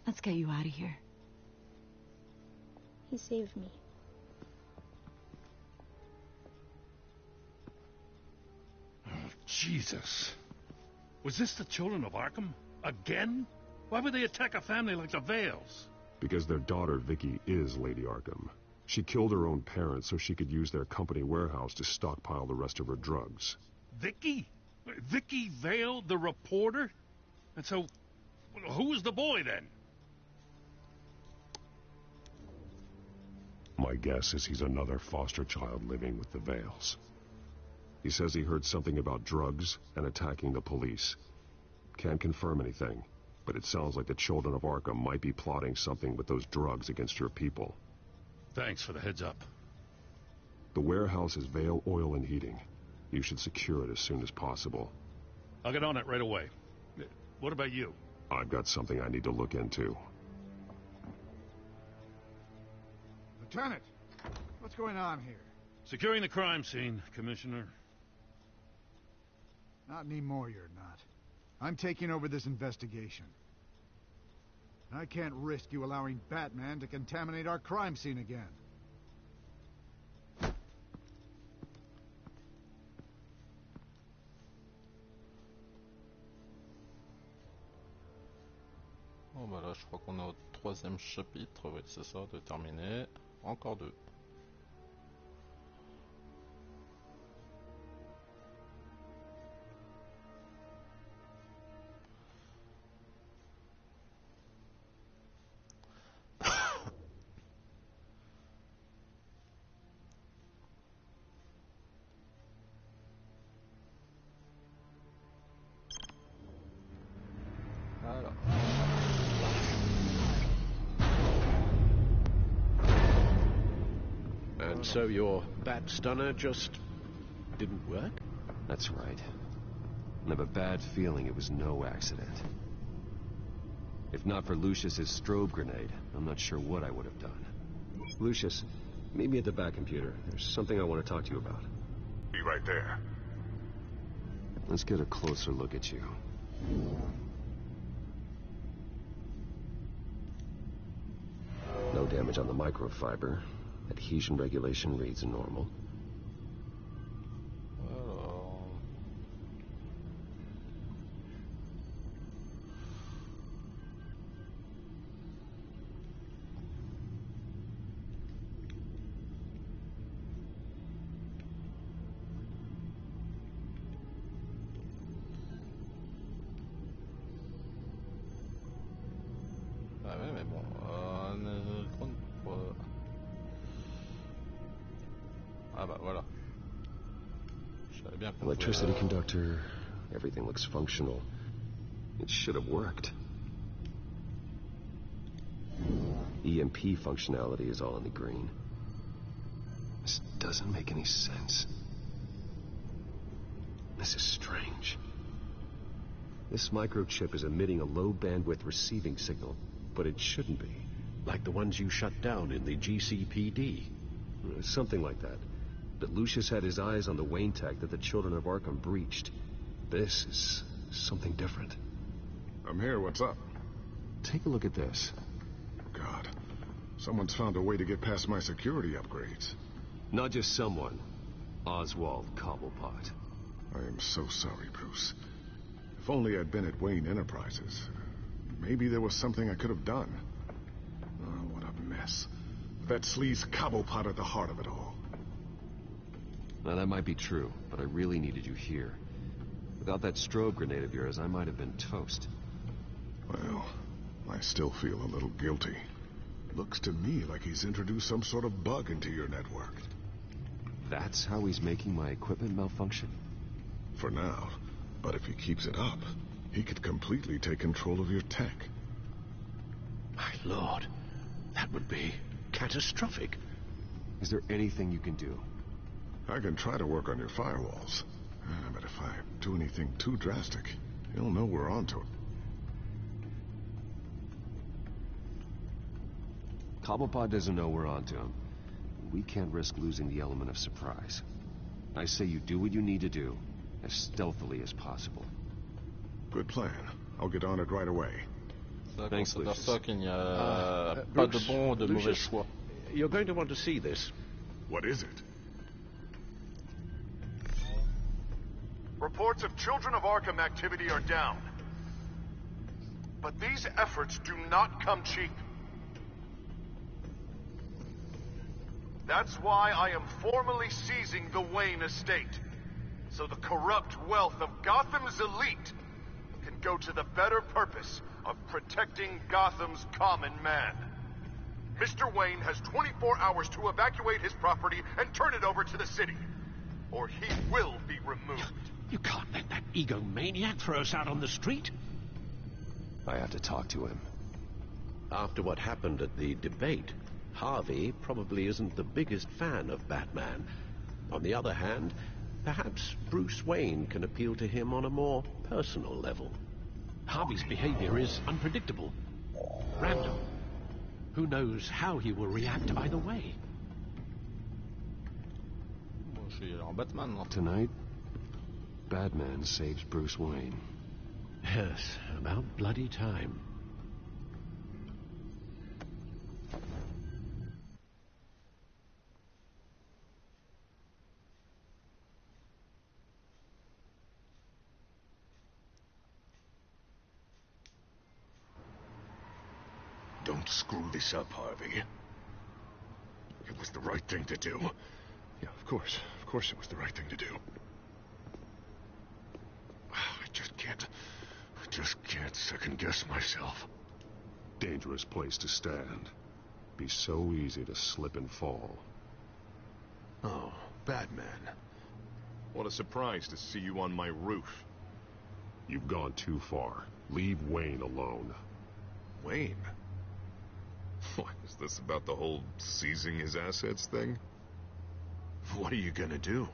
Let's get you out of here. He saved me. Oh, Jesus. Was this the children of Arkham? Again? Why would they attack a family like the Vales? Because their daughter, Vicky, is Lady Arkham. She killed her own parents so she could use their company warehouse to stockpile the rest of her drugs. Vicky? Vicky Vale, the reporter? And so, who was the boy then? My guess is he's another foster child living with the Vales. He says he heard something about drugs and attacking the police. Can't confirm anything, but it sounds like the children of Arkham might be plotting something with those drugs against your people. Thanks for the heads up. The warehouse is Vale Oil and Heating. You should secure it as soon as possible. I'll get on it right away. What about you? I've got something I need to look into. Lieutenant, what's going on here? Securing the crime scene, Commissioner. Not anymore, you're not. I'm taking over this investigation. I can't risk you allowing Batman to contaminate our crime scene again. Bon bah là je crois qu'on est au 3e chapitre, oui c'est ça, de terminer. Encore 2. Voilà. And so your bat stunner just didn't work? That's right. I have a bad feeling it was no accident. If not for Lucius's strobe grenade, I'm not sure what I would have done. Lucius, meet me at the back computer. There's something I want to talk to you about. Be right there. Let's get a closer look at you. No damage on the microfiber. Adhesion regulation reads normal. Bah ouais mais bon, ah bah voilà. Je savais bien qu'on Electricity conductor, everything looks functional. It should have worked. EMP functionality is all in the green. This doesn't make any sense. This is strange. This microchip is emitting a low-bandwidth receiving signal, but it shouldn't be. Like the ones you shut down in the GCPD? Something like that. But Lucius had his eyes on the Wayne tech that the children of Arkham breached. This is something different. I'm here, what's up? Take a look at this. God, someone's found a way to get past my security upgrades. Not just someone. Oswald Cobblepot. I am so sorry, Bruce. If only I'd been at Wayne Enterprises. Maybe there was something I could have done. Oh, what a mess. That sleaze Cobblepot at the heart of it all. Now, that might be true, but I really needed you here. Without that strobe grenade of yours, I might have been toast. Well, I still feel a little guilty. Looks to me like he's introduced some sort of bug into your network. That's how he's making my equipment malfunction? For now. But if he keeps it up, he could completely take control of your tech. My lord, that would be catastrophic. Is there anything you can do? I can try to work on your firewalls. But if I do anything too drastic, he'll know we're onto it. Cobblepot doesn't know we're onto him. We can't risk losing the element of surprise. I say you do what you need to do, as stealthily as possible. Good plan. I'll get on it right away. Ça Thanks, considère Lucius. ça qu'il n'y a pas de Bruce, bon ou de mauvais Lucius, choix. You're going to want to see this. What is it? Reports of Children of Arkham activity are down. But these efforts do not come cheap. That's why I am formally seizing the Wayne estate, so the corrupt wealth of Gotham's elite can go to the better purpose of protecting Gotham's common man. Mr. Wayne has 24 hours to evacuate his property and turn it over to the city, or he will be removed. You can't let that egomaniac throw us out on the street. I have to talk to him. After what happened at the debate, Harvey probably isn't the biggest fan of Batman. On the other hand, perhaps Bruce Wayne can appeal to him on a more personal level. Harvey's behavior is unpredictable, random. Who knows how he will react either way? Moi, je suis en Batman, là. Tonight, Batman saves Bruce Wayne. Yes, about bloody time. Don't screw this up, Harvey. It was the right thing to do. Yeah, of course it was the right thing to do. I just can't second-guess myself. Dangerous place to stand. Be so easy to slip and fall. Oh, Batman. What a surprise to see you on my roof. You've gone too far. Leave Wayne alone. Wayne? What, is this about the whole seizing his assets thing? What are you gonna do?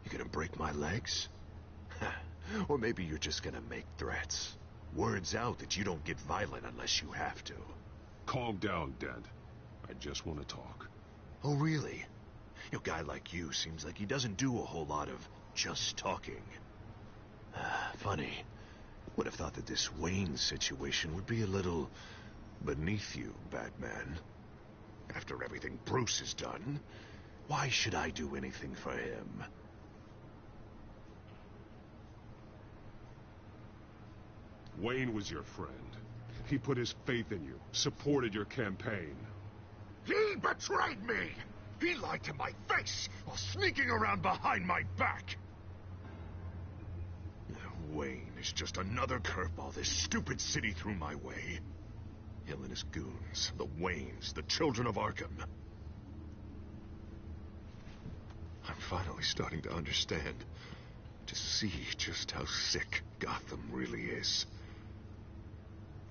You gonna break my legs? Or maybe you're just gonna make threats. Words out that you don't get violent unless you have to. Calm down, Dent. I just want to talk. Oh, really? A guy like you seems like he doesn't do a whole lot of just talking. Funny. Would have thought that this Wayne situation would be a little beneath you, Batman. After everything Bruce has done, why should I do anything for him? Wayne was your friend. He put his faith in you, supported your campaign. He betrayed me! He lied to my face while sneaking around behind my back! Wayne is just another curveball this stupid city threw my way. Him and his goons, the Waynes, the Children of Arkham. I'm finally starting to understand, to see just how sick Gotham really is.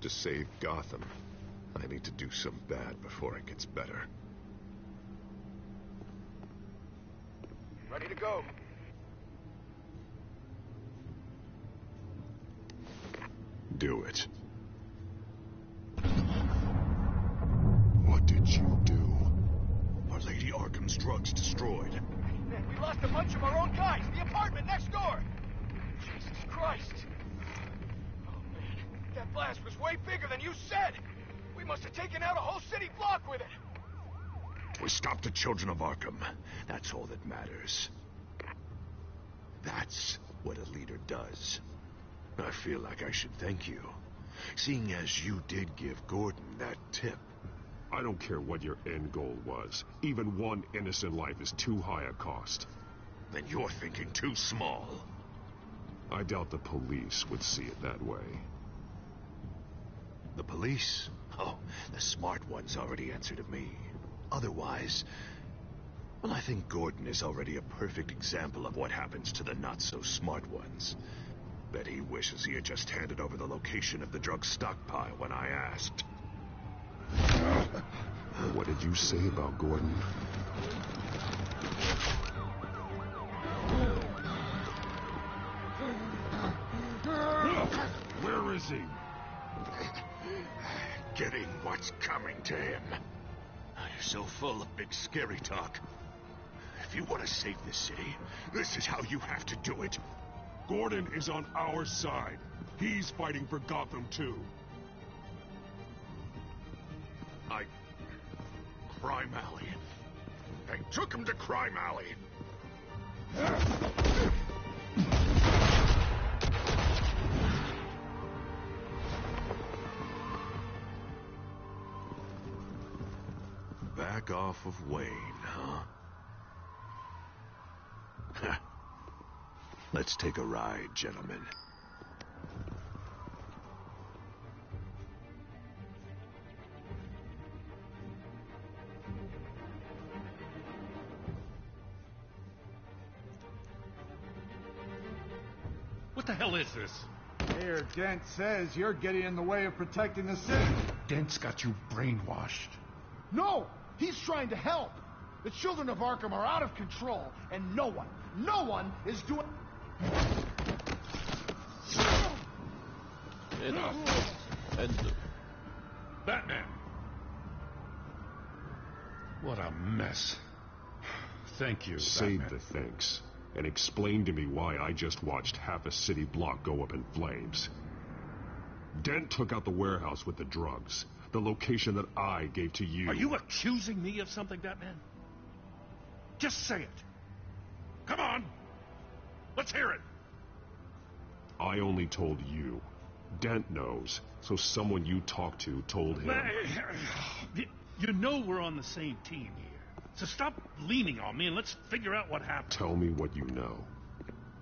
To save Gotham, I need to do some bad before it gets better. Ready to go. Do it. What did you do? Our Lady Arkham's drugs destroyed. Man, we lost a bunch of our own guys. The apartment next door. Jesus Christ. Oh, man. That blast was way bigger than you said. We must have taken out a whole city block with it. We stopped the Children of Arkham. That's all that matters. That's what a leader does. I feel like I should thank you, seeing as you did give Gordon that tip. I don't care what your end goal was. Even one innocent life is too high a cost. Then you're thinking too small. I doubt the police would see it that way. The police? Oh, the smart ones already answer to me. Otherwise, well, I think Gordon is already a perfect example of what happens to the not-so-smart ones. Bet he wishes he had just handed over the location of the drug stockpile when I asked. What did you say about Gordon? Where is he? Getting what's coming to him. You're so full of big scary talk. If you want to save this city, this is how you have to do it. Gordon is on our side. He's fighting for Gotham, too. Crime Alley. They took him to Crime Alley. Back off of Wayne, huh? Let's take a ride, gentlemen. What the hell is this? Mayor Dent says you're getting in the way of protecting the city. Dent's got you brainwashed. No! He's trying to help! The children of Arkham are out of control, and no one is doing... Batman! What a mess. Thank you, Save Batman. the thanks, and explain to me why I just watched half a city block go up in flames. Dent took out the warehouse with the drugs, the location that I gave to you. Are you accusing me of something, Batman? Just say it. Come on. Let's hear it. I only told you. Dent knows, so someone you talked to told him. You know we're on the same team here. So stop leaning on me and let's figure out what happened. Tell me what you know.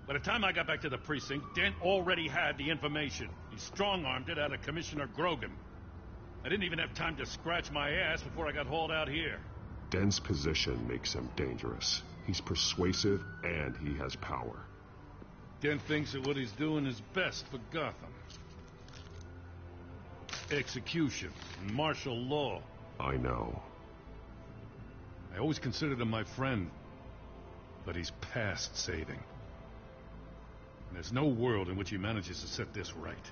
By the time I got back to the precinct, Dent already had the information. He strong-armed it out of Commissioner Grogan. I didn't even have time to scratch my ass before I got hauled out here. Dent's position makes him dangerous. He's persuasive and he has power. Dent thinks that what he's doing is best for Gotham. Execution, martial law. I know. I always considered him my friend, but he's past saving. And there's no world in which he manages to set this right.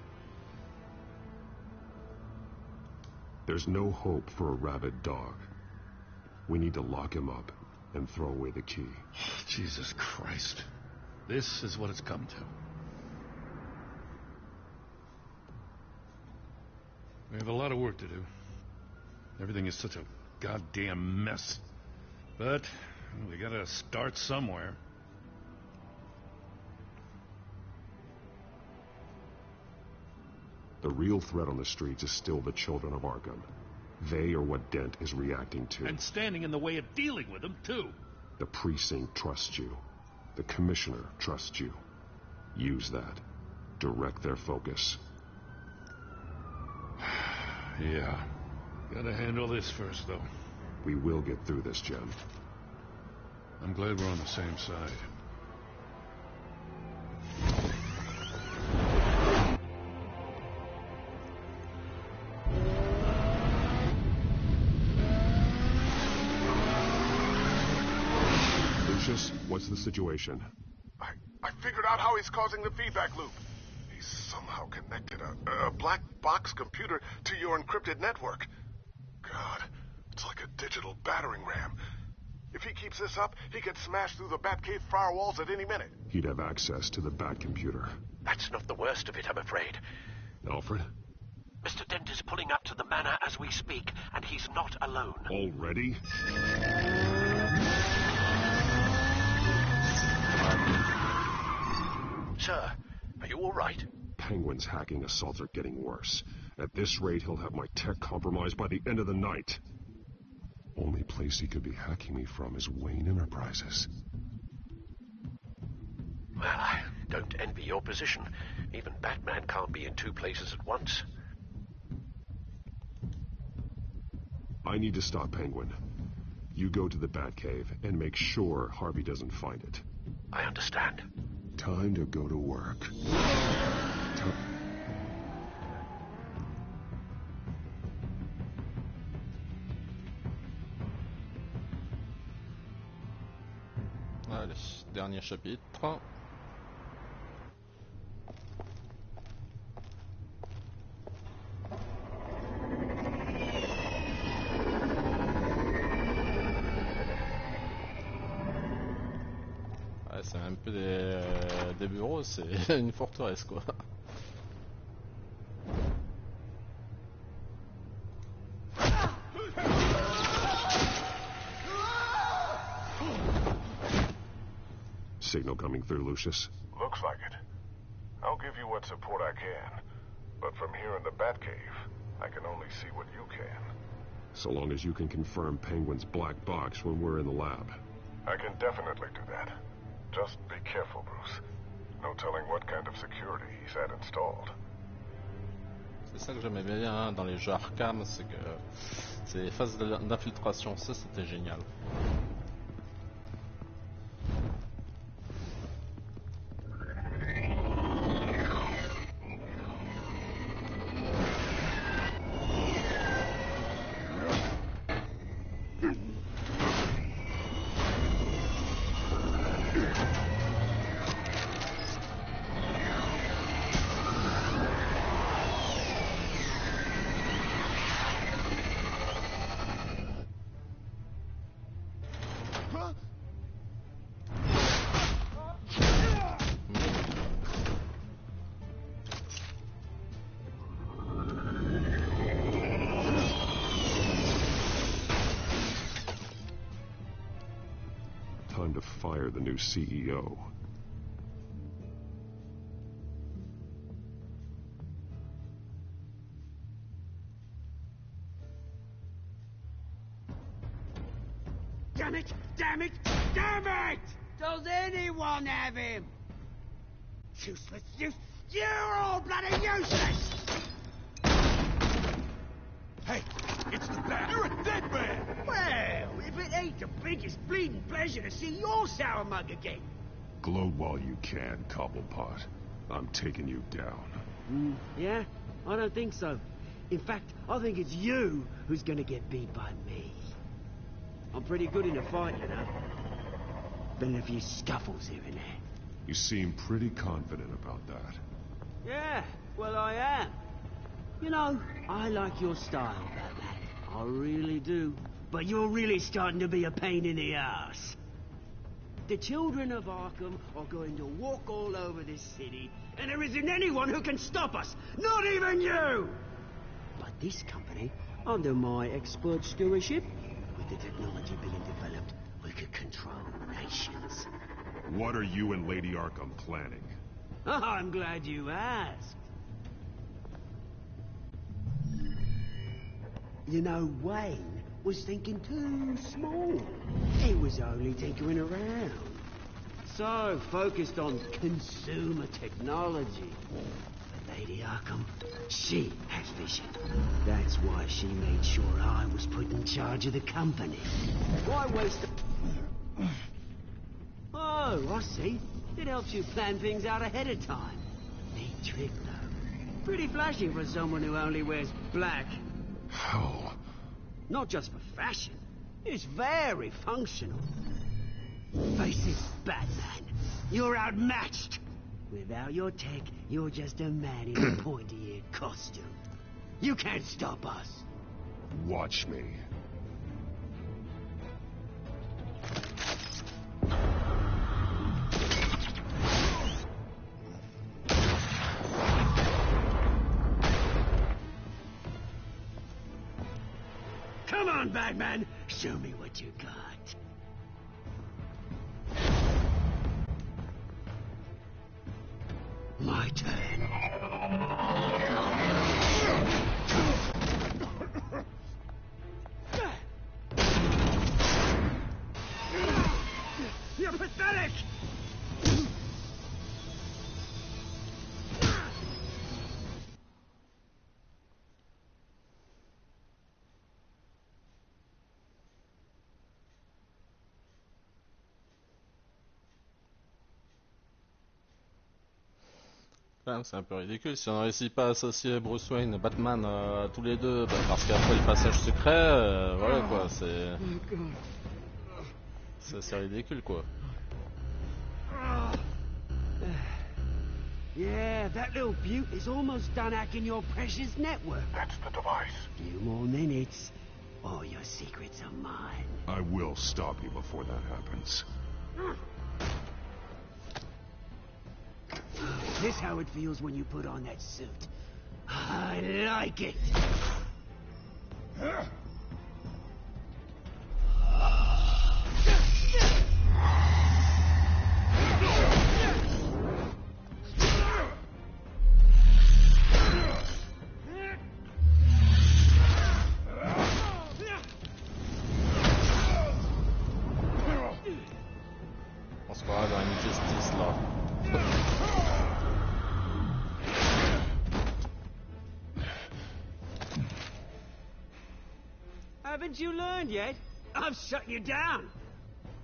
There's no hope for a rabid dog. We need to lock him up and throw away the key. Jesus Christ. This is what it's come to. We have a lot of work to do. Everything is such a goddamn mess. But we gotta start somewhere. The real threat on the streets is still the children of Arkham. They are what Dent is reacting to. And standing in the way of dealing with them, too. The precinct trusts you. The commissioner trusts you. Use that. Direct their focus. Yeah. Gotta handle this first, though. We will get through this, Jen. I'm glad we're on the same side. Lucius, what's the situation? I figured out how he's causing the feedback loop. He's somehow connected a black box computer to your encrypted network. God, it's like a digital battering ram. If he keeps this up, he could smash through the Batcave firewalls at any minute. He'd have access to the Bat computer. That's not the worst of it, I'm afraid. Alfred? Mr. Dent is pulling up to the manor as we speak, and he's not alone. Already? Sir, are you all right? Penguin's hacking assaults are getting worse. At this rate, he'll have my tech compromised by the end of the night. Only place he could be hacking me from is Wayne Enterprises. Well, I don't envy your position. Even Batman can't be in two places at once. I need to stop Penguin. You go to the Batcave and make sure Harvey doesn't find it. I understand. Time to go to work. Allez, dernier chapitre. Ouais, c'est un peu des bureaux, c'est une forteresse quoi. signal coming through, Lucius? Looks like it. I'll give you what support I can. But from here in the Batcave, I can only see what you can. So long as you can confirm Penguin's black box when we're in the lab. I can definitely do that. Just be careful, Bruce. No telling what kind of security he's had installed. C'est ça que j'aimais bien dans les jeux Arkham, c'est que c'est les phases d'infiltration, ça c'était génial. Time to fire the new CEO. Damn it! Damn it! Damn it! Does anyone have him? Useless, you're all bloody useless! Hey, it's the Bat. You're a dead man! Well, if it ain't the biggest bleeding pleasure to see your sour mug again. Gloat while you can, Cobblepot. I'm taking you down. Yeah? I don't think so. In fact, I think it's you who's gonna get beat by me. I'm pretty good in a fight, you know. Been in a few scuffles here and there. You seem pretty confident about that. Yeah, well, I am. You know, I like your style, Batman. I really do. But you're really starting to be a pain in the ass. The children of Arkham are going to walk all over this city, and there isn't anyone who can stop us. Not even you! But this company, under my expert stewardship, with the technology being developed, we could control nations. What are you and Lady Arkham planning? I'm glad you asked. You know, Wayne was thinking too small. He was only tinkering around. So focused on consumer technology. But Lady Arkham, she has vision. That's why she made sure I was put in charge of the company. Why waste the... Oh, I see. It helps you plan things out ahead of time. Neat trick, though. Pretty flashy for someone who only wears black. Hell. Not just for fashion. It's very functional. Face it, Batman. You're outmatched. Without your tech, you're just a man in a pointy-eared costume. You can't stop us. Watch me. Come on, Batman. Show me what you got. My turn. You're pathetic! C'est un peu ridicule si on réussit pas à associer Bruce Wayne et Batman tous les deux, parce qu'après le passage secret, voilà quoi, c'est ridicule quoi. Yeah, that little beaut is almost done hacking your precious network. That's the device. Few more minutes, all your secrets are mine. I will stop you before that happens. This how it feels when you put on that suit. I like it. Haven't you learned yet? I'm shutting you down.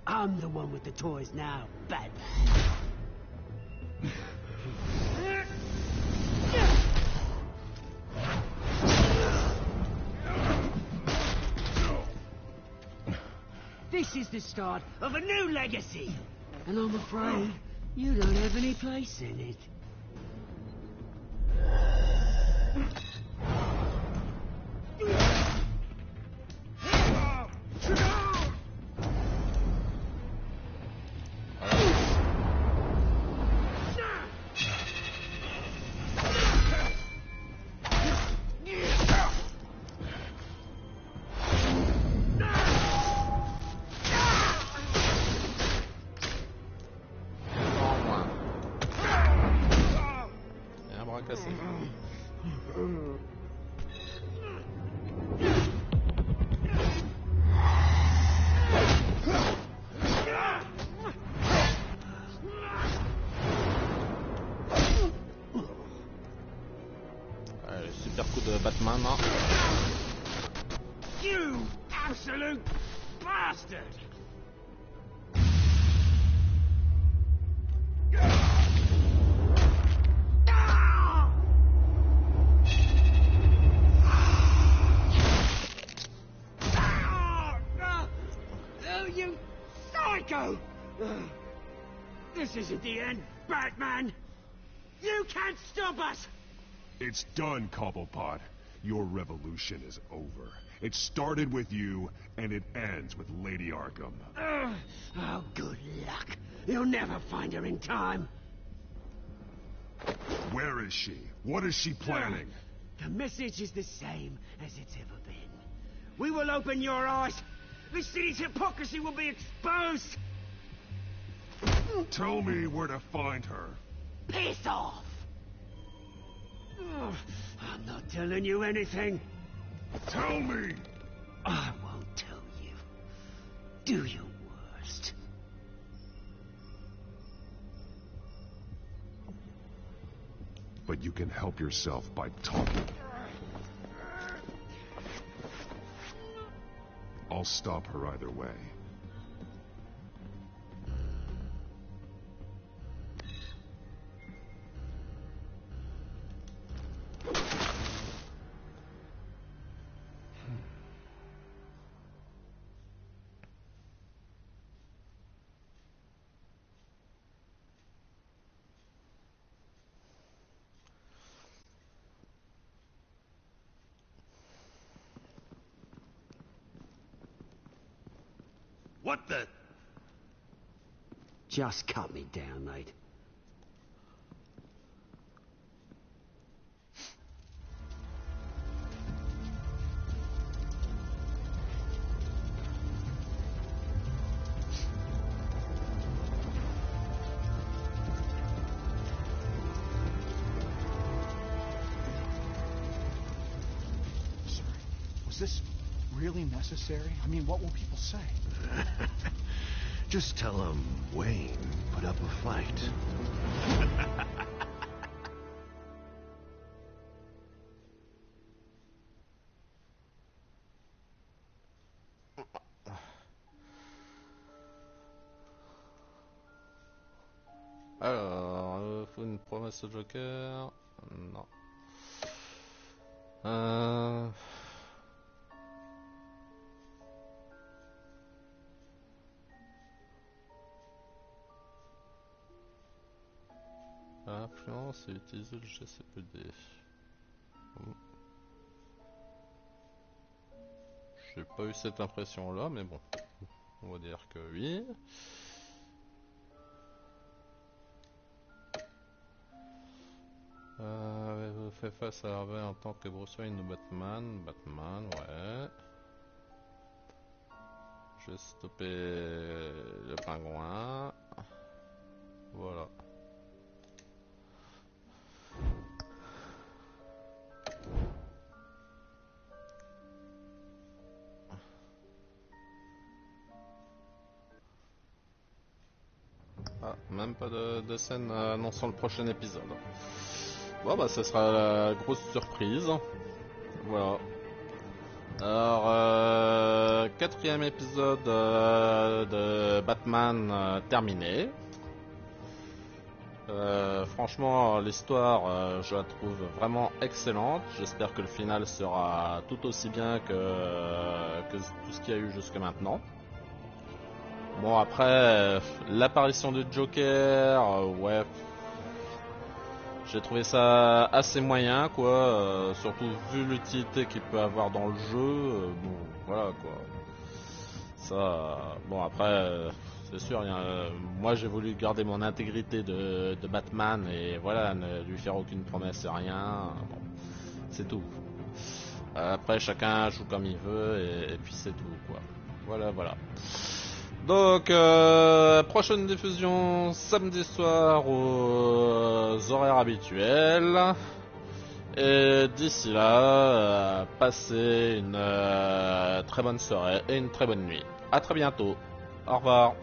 I'm the one with the toys now, Batman. This is the start of a new legacy, and I'm afraid you don't have any place in it. Super coup de Batman. Hein. You absolute bastard! Oh, you psycho! This isn't the end, Batman! You can't stop us! It's done, Cobblepot. Your revolution is over. It started with you, and it ends with Lady Arkham. Oh, good luck. You'll never find her in time. Where is she? What is she planning? The message is the same as it's ever been. We will open your eyes. The city's hypocrisy will be exposed. Tell me where to find her. Piss off! I'm not telling you anything. Tell me! I won't tell you. Do your worst. But you can help yourself by talking. I'll stop her either way. What the? Just cut me down, mate. Was this really necessary? I mean, what will people say? Just tell them Wayne put up a fight. Alors, faut une promesse au Joker. Non. Influence et utiliser le GCPD. J'ai pas eu cette impression là, mais bon, on va dire que oui. Vous fait face à Harvey en tant que Bruce Wayne ou Batman. Batman, ouais. Je vais stopper le pingouin. Voilà. Ah, même pas de scène annonçant le prochain épisode. Bon bah ce sera la grosse surprise. Voilà. Alors, quatrième épisode de Batman terminé. Franchement, l'histoire, je la trouve vraiment excellente. J'espère que le final sera tout aussi bien que tout ce qu'il y a eu jusque maintenant. Bon, après, l'apparition du Joker, ouais, j'ai trouvé ça assez moyen, quoi. Surtout vu l'utilité qu'il peut avoir dans le jeu. Bon, voilà, quoi. Ça, bon, après, c'est sûr, moi j'ai voulu garder mon intégrité de Batman et voilà, ne lui faire aucune promesse et rien. Bon, c'est tout. Après, chacun joue comme il veut et puis c'est tout, quoi. Voilà, voilà. Donc, prochaine diffusion samedi soir aux horaires habituels. Et d'ici là, passez une très bonne soirée et une très bonne nuit. À très bientôt. Au revoir.